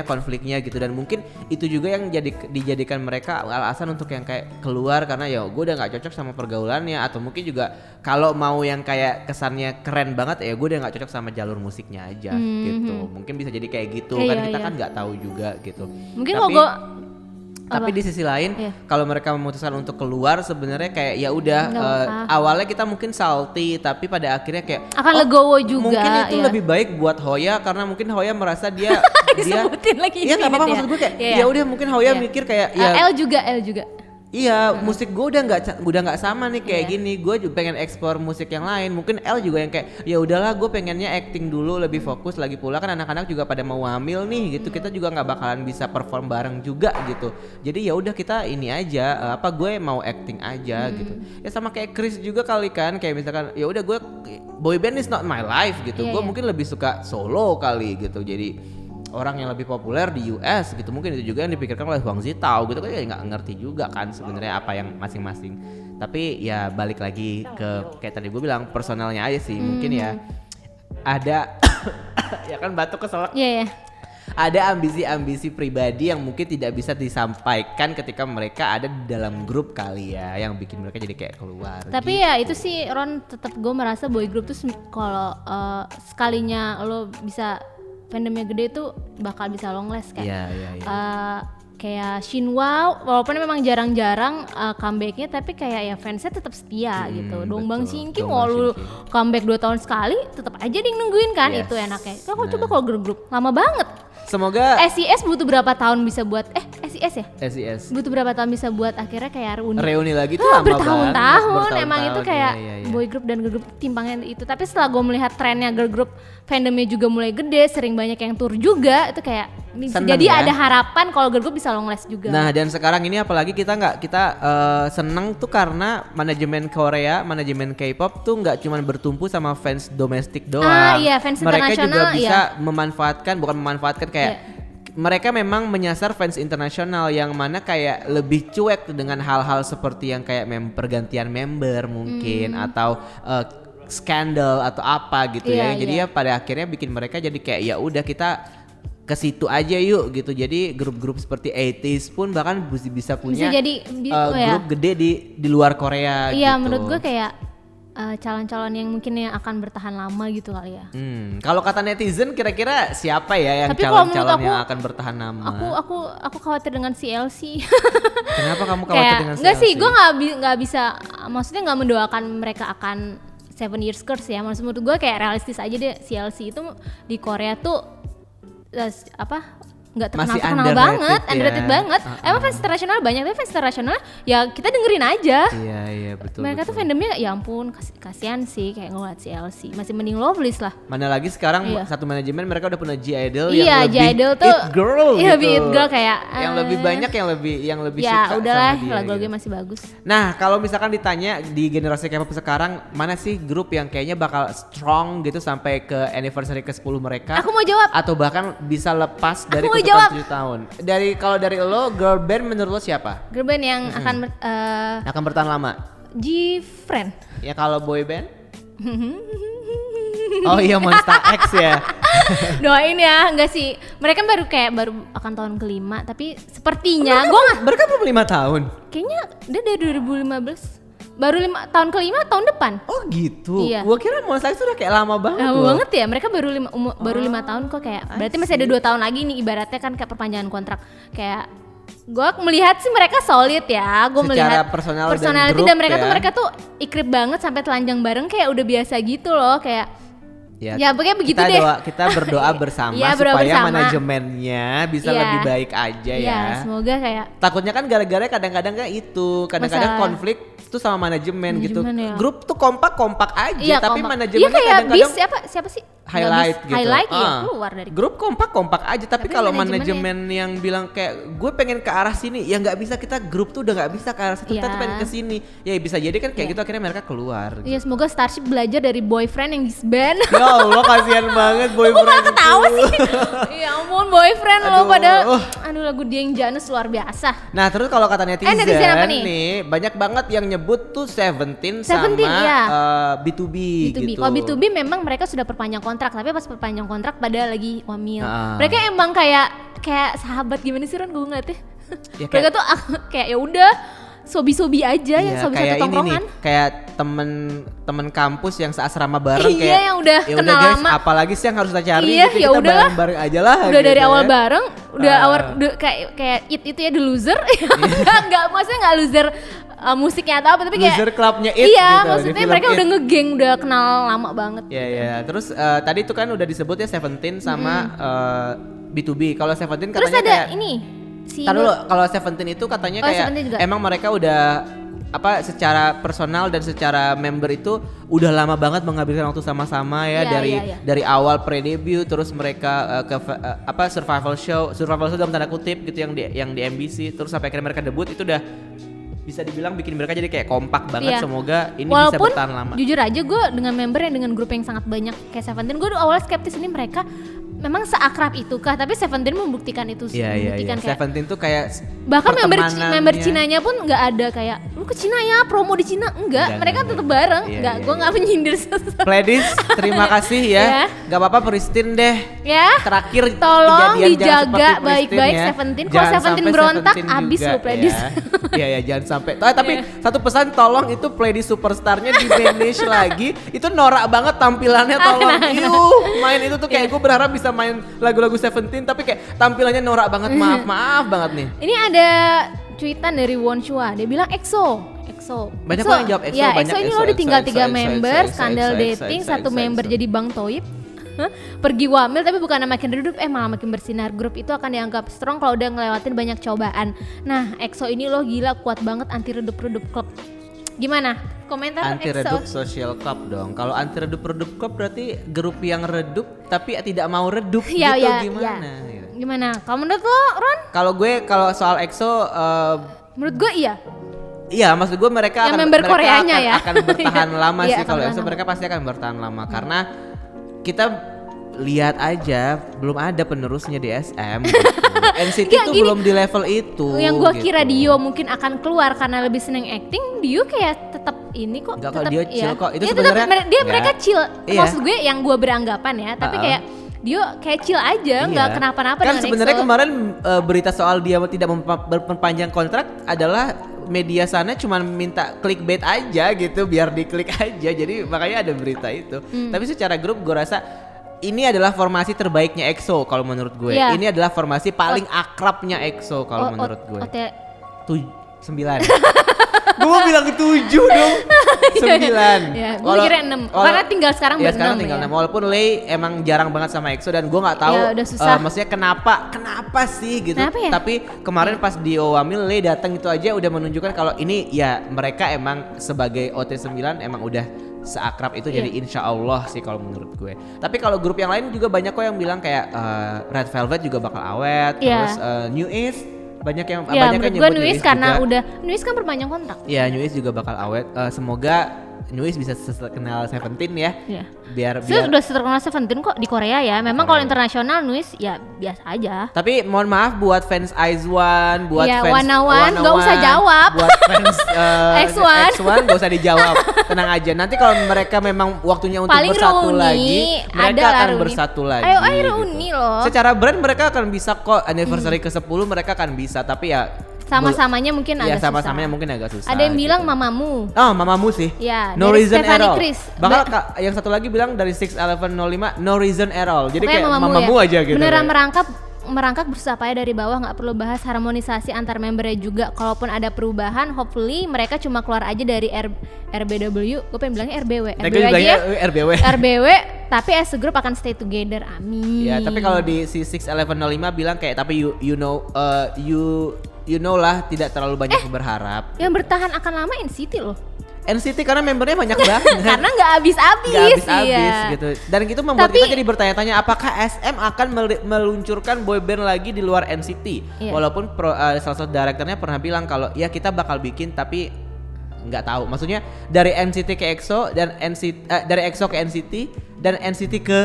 konfliknya gitu, dan mungkin itu juga yang dijadikan mereka alasan untuk yang kayak keluar karena ya gue udah nggak cocok sama pergaulannya, atau mungkin juga kalau mau yang kayak kesannya keren banget ya gue udah nggak cocok sama jalur musiknya aja gitu. Mungkin bisa jadi kayak gitu kan, Iya, kita iya. kan nggak tahu juga gitu. Mungkin Tapi- kalau gue Tapi di sisi lain, Iya. kalau mereka memutuskan untuk keluar, sebenarnya kayak ya udah Nggak apa-apa. awalnya kita mungkin salty, tapi pada akhirnya kayak Akan legowo juga. mungkin itu ya. lebih baik buat Hoya karena mungkin Hoya merasa dia Disebutin lagi. Iya nggak apa-apa, ya. maksud gue kayak Iya. ya udah mungkin Hoya Iya. mikir kayak ya L juga. iya, musik gue udah nggak sama nih kayak Iya. gini. Gue juga pengen explore musik yang lain. Mungkin L juga yang kayak ya udahlah, gue pengennya acting dulu, lebih fokus. Lagi pula kan anak-anak juga pada mau hamil nih gitu. Kita juga nggak bakalan bisa perform bareng juga gitu. Jadi ya udah kita ini aja, gue mau acting aja gitu. Ya sama kayak Chris juga kali kan, kayak misalkan ya udah gue boyband is not my life gitu. Iya, Gue iya. mungkin lebih suka solo kali gitu. Jadi orang yang lebih populer di US gitu, mungkin itu juga yang dipikirkan oleh Huang Zitao gitu kan, ya nggak ngerti juga kan sebenarnya apa yang masing-masing. Tapi ya balik lagi ke kayak tadi gue bilang, personalnya aja sih. Mungkin ya ada ya kan batuk keselak, Iya. ada ambisi-ambisi pribadi yang mungkin tidak bisa disampaikan ketika mereka ada di dalam grup kali ya, yang bikin mereka jadi kayak keluar. Tapi ya itu sih Ron, tetap gue merasa boy group tuh kalau sekalinya lo bisa fandomnya gede tuh bakal bisa long last kan. Iya. Kayak Shinhwa walaupun memang jarang-jarang comebacknya, tapi kayak ya fansnya tetap setia gitu. Dongbang betul. Shinki Dongbang mau lu Shinki. comeback 2 tahun sekali tetap aja dia nungguin kan. Yes. Itu enaknya. Kalau Nah. coba kalau grup-grup lama banget. Semoga SES butuh berapa tahun bisa buat SES ya? SES Butuh berapa tahun bisa buat akhirnya kayak reuni lagi tuh lama bertahun-tahun banget, emang itu kayak iya. boy group dan girl group timpangnya itu. Tapi setelah gue melihat trennya girl group fandomnya juga mulai gede, sering banyak yang tour juga, itu kayak Seneng jadi ya. ada harapan kalau girl group bisa long last juga. Nah, dan sekarang ini apalagi kita seneng tuh karena manajemen Korea, manajemen K-pop tuh nggak cuma bertumpu sama fans domestik doang. Iya, fans mereka juga internasional, bisa iya. bukan memanfaatkan kayak mereka memang menyasar fans internasional yang mana kayak lebih cuek dengan hal-hal seperti yang kayak pergantian member mungkin atau skandal atau apa gitu ya. Iya, Jadi iya. ya pada akhirnya bikin mereka jadi kayak ya udah kita ke situ aja yuk gitu. Jadi grup-grup seperti 80s pun bahkan bisa punya jadi grup gede di luar Korea Iya, gitu. menurut gue kayak calon-calon yang mungkin yang akan bertahan lama gitu kali ya. Kalau kata netizen kira-kira siapa ya yang Tapi kalau menurut calon-calon yang aku- akan bertahan lama? Aku khawatir dengan CLC. Kenapa kamu khawatir Kayak dengan enggak sih, CLC? gue nggak bisa, maksudnya nggak mendoakan mereka akan 7 years curse ya. Maksud menurut gue kayak realistis aja deh, CLC itu di Korea tuh nggak Masih terkenal underrated banget, ya. underrated banget. Emang fans internasional banyak, tapi fans internasional ya kita dengerin aja. Iya betul. Mereka tuh betul. fandomnya ya ampun, kasihan sih kayak ngeliat CLC. Masih mending Loveless lah. Mana lagi sekarang Iya. satu manajemen mereka udah punya G-Idol Iya, yang lebih G-Idol tuh it girl iya, gitu. lebih it girl kayak, yang lebih banyak yang lebih Ya suka udahlah, sama dia. lagu-lagu gitu. masih bagus. Nah, kalau misalkan ditanya di generasi K-pop sekarang, mana sih grup yang kayaknya bakal strong gitu sampai ke anniversary ke-10 mereka? Aku mau jawab. Atau bahkan bisa lepas dari mau kutukan jawab. 7 tahun. Kalau dari lo, girl band menurut lo siapa? Girl band yang akan Akan bertahan lama? G-Friend. Ya kalau boy band? Oh iya, Monsta X ya. Doain ya, enggak sih. Mereka baru akan tahun kelima, tapi sepertinya gue nggak, Mereka belum 5 tahun. kayaknya dia dari 2015. Baru tahun kelima tahun depan. Oh gitu. Iya. Gua kira Monsta X udah kayak lama banget. Lama loh. banget ya, mereka baru 5 tahun kok kayak. Berarti masih ada 2 tahun lagi nih, ibaratnya kan kayak perpanjangan kontrak. Kayak gue melihat sih mereka solid ya. Gue Secara melihat personal dan personality grup dan mereka ya. mereka tuh ikrip banget sampai telanjang bareng kayak udah biasa gitu loh, kayak ya pokoknya begitu deh. Kita berdoa bersama Iya, berdoa supaya bersama. manajemennya bisa Iya. lebih baik aja Iya, ya. semoga kayak Takutnya kan gara-gara kadang-kadang kayak itu, kadang-kadang Masalah. konflik tuh sama manajemen gitu. Manajemen ya. Grup tuh kompak aja, iya, tapi kompak. manajemennya Iya kayak kadang-kadang siapa sih? highlight Nggak gitu. Highlight iya Ah. keluar dari Grup kompak aja, tapi Tapi kalau manajemennya- manajemen yang bilang kayak gue pengen ke arah sini, ya nggak bisa, kita grup tuh udah nggak bisa ke arah situ, kita Iya. tuh pengen ke sini. Ya bisa jadi kan kayak gitu akhirnya mereka keluar. Iya, semoga Starship belajar dari boyfriend yang disband. Ya Allah, kasihan banget boyfriend. Kok malah ketawa itu. sih? Ya ampun, boyfriend lo Aduh. pada aduh lagu dia yang Janus luar biasa. Nah terus kalau kata netizen, netizen apa nih? banyak banget yang nyebut tuh Seventeen Seventeen, sama iya. B2B, B2B. gitu. Kalau B2B memang mereka sudah perpanjang kontrak, tapi pas perpanjang kontrak pada lagi wamil. Ah. Mereka emang kayak sahabat gimana sih Ron, gue ngeliatnya. Ya, Mereka tuh kayak ya udah sobi-sobi aja yang Iya, sobi kayak satu ini nih, tongkrongan. kayak temen kampus yang seasrama bareng Iya, kayak yang udah ya kenal guys, lama. apalagi sih yang harus kita cari Iya, gitu, ya kita udahlah. bareng-bareng aja lah. Udah dari gitu awal ya. bareng, udah kayak itu ya the loser. Enggak, maksudnya enggak loser musiknya atau apa, tapi kayak Loser clubnya It iya, gitu, di maksudnya film mereka It. udah ngegeng, udah kenal lama banget. Iya iya. Terus tadi tuh kan udah disebut ya Seventeen sama B2B. Kalau Seventeen Terus katanya ada kayak ini si Ntar dulu, kalau Seventeen itu katanya Oh, kayak Seventeen juga. emang mereka udah apa secara personal dan secara member itu udah lama banget menghabiskan waktu sama-sama ya, Iya, dari iya, iya. dari awal pre-debut terus mereka apa survival show dalam tanda kutip gitu yang di MBC, terus sampai akhirnya mereka debut itu udah bisa dibilang bikin mereka jadi kayak kompak banget. Iya. Semoga ini Walaupun bisa bertahan lama. jujur aja gue dengan member yang dengan grup yang sangat banyak kayak Seventeen, gue awalnya skeptis ini mereka memang seakrab itukah, tapi Seventeen membuktikan itu sih, Iya iya iya. membuktikan kayak Seventeen tuh kayak bahkan member pertemanannya. Cinanya pun nggak ada kayak lu ke Cina ya promo di Cina, enggak, mereka tetap bareng. Iya, Enggak, iya, gue iya. nggak menyindir sesuatu. Pledis, terima kasih ya. Ya. Gak apa-apa Pristin deh. Ya, Terakhir tolong kejadian jangan dijaga seperti baik-baik Pristin ya. Seventeen. Kalau Jangan Seventeen sampai berontak, Seventeen abis juga, lu, Pledis. ya. Iya ya jangan sampai. Tapi Iya. satu pesan, tolong itu Pledis superstarnya di manage lagi. Itu norak banget tampilannya, tolong. Main itu tuh kayak gue berharap bisa main lagu-lagu Seventeen tapi kayak tampilannya norak banget. Maaf banget nih. Ini ada cuitan dari Won Chua, dia bilang EXO. Banyak kok yang jawab EXO, Ya, banyak EXO ini EXO, lo ditinggal EXO, 3 EXO, member, EXO, skandal EXO, dating, EXO, satu EXO, member EXO. jadi Bang Toib. Pergi wamil tapi bukan makin redup, malah makin bersinar. Grup itu akan dianggap strong kalau udah ngelewatin banyak cobaan. Nah, EXO ini loh gila kuat banget anti redup club. Gimana? Komentar Anti EXO? redup social club dong. Kalau anti redup club berarti grup yang redup tapi tidak mau redup Iya, gitu iya, gimana? iya. Gitu. Gimana? Kalau menurut lo, Ron? Kalau soal EXO Menurut gue iya. iya, maksud gue mereka Yang akan member Koreanya ya. akan bertahan lama Iya, sih. akan Kalau bertahan EXO lama. mereka pasti akan bertahan lama karena kita lihat aja belum ada penerusnya di SM gitu. NCT Nggak, tuh gini, belum di level itu. Yang gue gitu. kira Dio mungkin akan keluar karena lebih seneng acting, Dio kayak tetap ini kok. Enggak kok, tetap, Dio chill kok. Itu Iya, sebenarnya tetap, enggak. mereka chill. Iya. Maksud gue yang gue beranggapan ya, tapi kayak Dio kayak chill aja, nggak Iya. kenapa-napa Kan dengan sebenarnya EXO. kemarin berita soal dia tidak memperpanjang kontrak adalah media sana cuma minta clickbait aja gitu biar diklik aja. Jadi makanya ada berita itu. Tapi secara grup gue rasa ini adalah formasi terbaiknya EXO kalau menurut gue. Iya. Ini adalah formasi paling akrabnya EXO kalau menurut gue. 9. Gue mau bilang 7 dong. 9. Ya, gue kira 6. Karena tinggal sekarang ya, ber-6 sekarang tinggal ya. 6. Walaupun Lay emang jarang banget sama EXO dan gue nggak tahu Ya, udah susah. maksudnya kenapa sih gitu. Kenapa ya? Tapi kemarin pas di Owamil Lay datang itu aja udah menunjukkan kalau ini ya mereka emang sebagai OT9 emang udah seakrab itu. Iya. Jadi insya Allah sih kalau menurut gue. Tapi kalau grup yang lain juga banyak kok yang bilang kayak Red Velvet juga bakal awet. Iya. Terus New East banyak yang Ya, banyak menurut yang gue nyebut Nuis New East karena juga. udah Nuis kan perpanjang kontrak. Ya, New East juga bakal awet. Semoga New East bisa terkenal Seventeen ya. Iya. Biar Saya udah terkenal Seventeen kok di Korea ya. Memang kalau internasional Nuis ya biasa aja. Tapi mohon maaf buat fans IZ*ONE, buat Iya, fans Wanawan, nggak usah jawab. Buat fans X1. X1 nggak usah dijawab. Tenang aja. Nanti kalau mereka memang waktunya untuk Paling bersatu reuni, lagi, mereka ada lah akan reuni. bersatu lagi. Ayo gitu. reuni loh. Secara brand mereka akan bisa kok anniversary ke-10 mereka akan bisa, tapi ya Sama-samanya mungkin ya agak sama-samanya susah. mungkin agak susah. Ada yang bilang gitu. mamamu. Oh, mamamu sih. Ya, No dari reason at Stephanie all. Chris. Bahkan yang satu lagi bilang dari 61105 no reason at all. Jadi Pokoknya kayak mamamu ya. aja gitu. Beneran kayak. merangkak berusaha payah dari bawah, nggak perlu bahas harmonisasi antar membernya juga. Kalaupun ada perubahan, hopefully mereka cuma keluar aja dari RBW. Gue pengen bilangnya RBW. Nah, RBW gue aja bilangnya ya. RBW. RBW, tapi as a group akan stay together. Amin. Ya, tapi kalau di si 61105 bilang kayak tapi you know lah tidak terlalu banyak berharap. Yang bertahan akan lama NCT loh. NCT karena membernya banyak banget. Karena nggak habis-habis. Nggak habis-habis iya. gitu. Dan itu membuat Tapi- kita jadi bertanya-tanya apakah SM akan meluncurkan boyband lagi di luar NCT. Iya. Walaupun salah satu direkturnya pernah bilang kalau ya kita bakal bikin tapi nggak tahu. Maksudnya dari NCT ke EXO dan dari EXO ke NCT dan NCT ke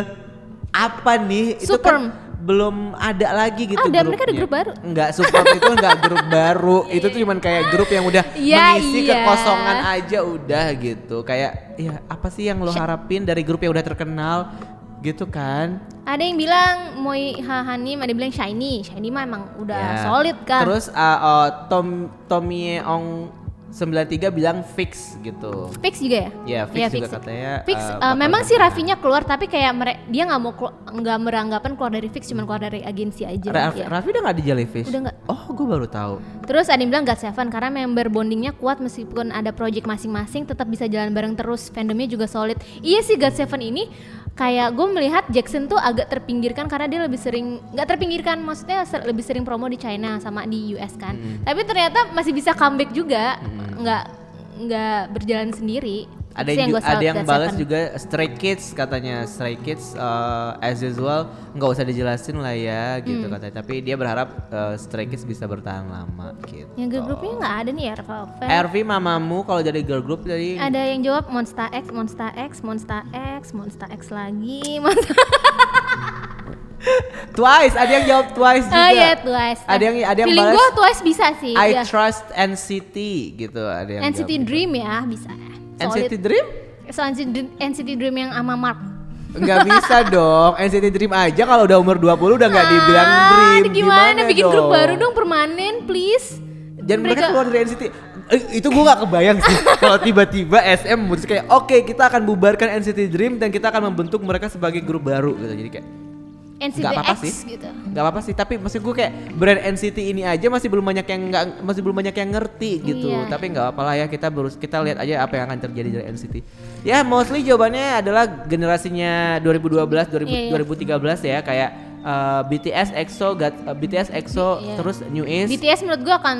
apa nih? Itu Superm. kan belum ada lagi gitu Ada, grupnya. mereka ada grup baru. Enggak, Superm itu enggak grup baru. Itu tuh cuman kayak grup yang udah Iya, mengisi iya. kekosongan aja udah gitu. Kayak ya apa sih yang lo harapin dari grup yang udah terkenal gitu kan? Ada yang bilang Moi Hahanim, ada yang bilang Shiny mah emang udah Ya. solid kan. Terus Tom Yeong 93 bilang fix gitu. Fix juga ya? Ya, fix Iya, juga katanya. Fix, bakal memang sih bertahan. Raffinya keluar tapi kayak dia nggak mau nggak beranggapan keluar dari Fix, cuma keluar dari agensi aja. Ya. Raffi udah nggak di Jellyfish? Udah nggak. Oh, gue baru tahu. Terus ada yang bilang GOT7 karena member bondingnya kuat meskipun ada project masing-masing tetap bisa jalan bareng terus, fandomnya juga solid. Iya sih GOT7 ini kayak gue melihat Jackson tuh agak terpinggirkan karena dia lebih sering, nggak terpinggirkan maksudnya lebih sering promo di China sama di US kan. Tapi ternyata masih bisa comeback juga, nggak berjalan sendiri. Ada Itu yang, gua salut yang GOT7. balas juga Stray Kids katanya Stray Kids as usual nggak usah dijelasin lah ya gitu katanya. Tapi dia berharap Stray Kids bisa bertahan lama gitu. Yang girl groupnya nggak ada nih ya, Velvet. RV mamamu kalau jadi girl group jadi Ada yang jawab Monsta X, Monsta X, Monsta X, Monsta X lagi, Monsta. Twice, ada yang jawab Twice juga. Oh iya Twice. Ada yang feeling balas gue Twice bisa sih. I ya. trust NCT gitu, ada yang NCT jawab. Dream ya bisa. NCT Dream? So NCT Dream yang sama Mark. Nggak bisa dong, NCT Dream aja kalau udah umur 20 udah nggak dibilang Dream. Gimana bikin grup dong? baru dong permanen please. Dan mereka keluar dari NCT. Itu gue gak kebayang sih kalau tiba-tiba SM memutuskan kayak oke, kita akan bubarkan NCT Dream dan kita akan membentuk mereka sebagai grup baru gitu. Jadi kayak NCT nggak apa-apa X sih. gitu. Gak apa-apa sih, tapi maksud gue kayak brand NCT ini aja masih belum banyak yang ngerti gitu. Iya. Tapi nggak apa-apa lah ya, kita lihat aja apa yang akan terjadi dari NCT. Ya mostly jawabannya adalah generasinya 2012 2013 ya, kayak BTS, BTS, EXO, Iya. terus New East. BTS menurut gue akan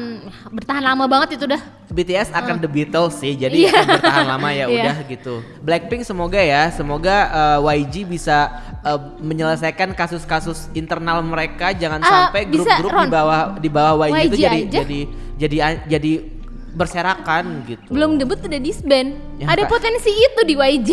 bertahan lama banget itu dah. BTS akan The Beatles sih, jadi akan bertahan lama ya Iya. udah gitu. Blackpink semoga YG bisa menyelesaikan kasus-kasus internal mereka, jangan sampai bisa, grup-grup Ron. di bawah YG itu YG jadi berserakan gitu. Belum debut udah disband. Ya, Ada Kak. potensi itu di YG.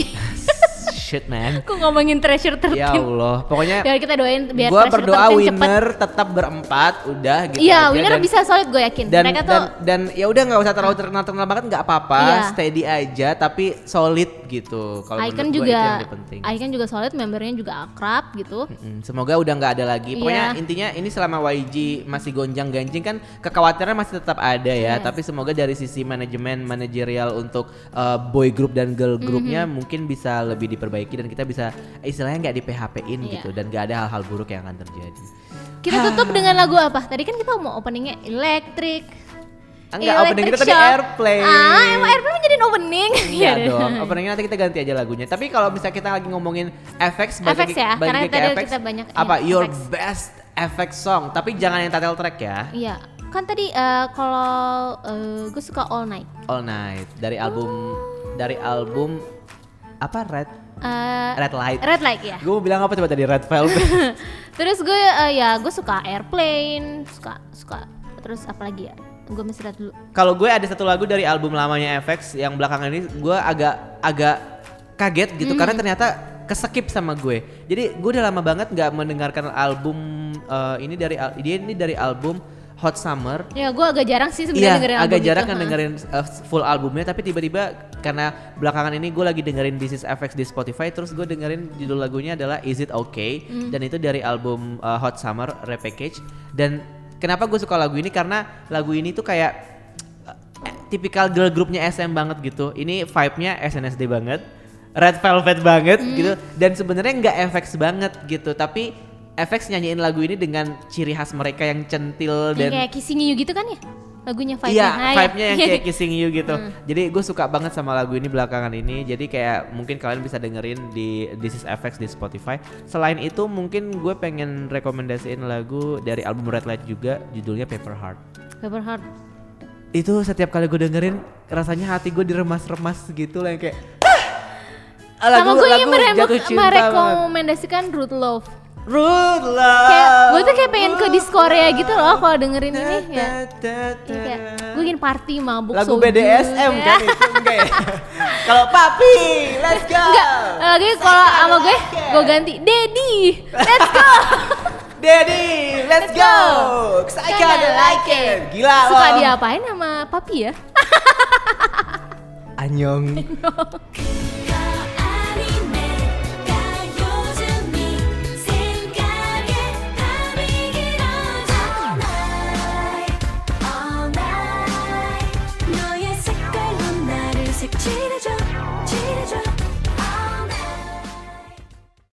Shit man. Kok ngomongin Treasure 13? Ya Allah, pokoknya Biar kita doain biar gua Treasure berdoa 13 cepet. winner tetap berempat udah gitu. Iya, aja. winner Dan- bisa solid gue yakin. dan Mereka tuh dan ya udah nggak usah terlalu terkenal banget, nggak apa-apa, Iya. steady aja tapi solid gitu. Kalau Icon menurut gua itu yang juga, lebih penting. Icon juga solid, membernya juga akrab gitu. Semoga udah nggak ada lagi. Pokoknya Iya. intinya ini selama YG masih gonjang-ganjing kan kekhawatiran masih tetap ada ya. Yes. Tapi semoga dari sisi manajerial untuk boy group dan girl groupnya mungkin bisa lebih diperbaiki dan kita bisa istilahnya nggak di PHP-in Iya. gitu dan nggak ada hal-hal buruk yang akan terjadi. Kita tutup dengan lagu apa? Tadi kan kita mau openingnya Electric. Enggak, opening kita Electric tadi Shock. Airplane. Emang Airplane jadi opening? Iya dong, openingnya nanti kita ganti aja lagunya. Tapi kalau misalnya kita lagi ngomongin FX, FX ya, karena tadi kita banyak apa ya, your FX. best FX song, tapi jangan yang title track ya. Iya, kan tadi kalau gue suka All Night. All Night dari album apa Red Light. Red Light ya. Gue mau bilang apa coba tadi, Red Velvet. Terus gue gue suka Airplane, suka terus apa lagi ya? Gue mesti lihat dulu. Kalau gue ada satu lagu dari album lamanya FX yang belakangan ini gue agak kaget gitu karena ternyata keskip sama gue. Jadi gue udah lama banget nggak mendengarkan album ini dari album Hot Summer. Ya gue agak jarang sih Iya, sebenarnya dengerin album agak jarang itu. kan dengerin full albumnya, tapi tiba-tiba karena belakangan ini gue lagi dengerin This Is FX di Spotify, terus gue dengerin judul lagunya adalah Is It Okay, dan itu dari album Hot Summer Repackage. Dan kenapa gue suka lagu ini, karena lagu ini tuh kayak tipikal girl groupnya SM banget gitu. Ini vibe-nya SNSD banget, Red Velvet banget gitu, dan sebenarnya nggak FX banget gitu, tapi FX nyanyiin lagu ini dengan ciri khas mereka yang centil Yang dan kayak Kissing You gitu kan ya? Lagunya vibe-nya. iya, Ah, vibe-nya yang kayak Kissing You gitu. Jadi gue suka banget sama lagu ini belakangan ini. Jadi kayak mungkin kalian bisa dengerin di This Is FX di Spotify. Selain itu mungkin gue pengen rekomendasiin lagu dari album Red Light juga, judulnya Paper Heart. Paper Heart. Itu setiap kali gue dengerin rasanya hati gue diremas-remas gitu lah, yang kayak Sama gue yang jatuh cinta banget. merekomendasikan Root Love. Rude Love. Kayak gue tuh kayak pengen ke dis Korea gitu loh kalau dengerin ini ya. Kayak gue ingin party mabuk Lagu soju. BDSM kan itu enggak ya? Kalau papi, let's go. Enggak, lagi kalau sama gue ganti Daddy, let's go. Daddy, let's go. 'Cause I kinda like it. Gila loh. Suka diapain sama papi ya? Anyong. アニメが요즘이 생각에 밤이 길어져 All night, all night 너의 새 색칠해줘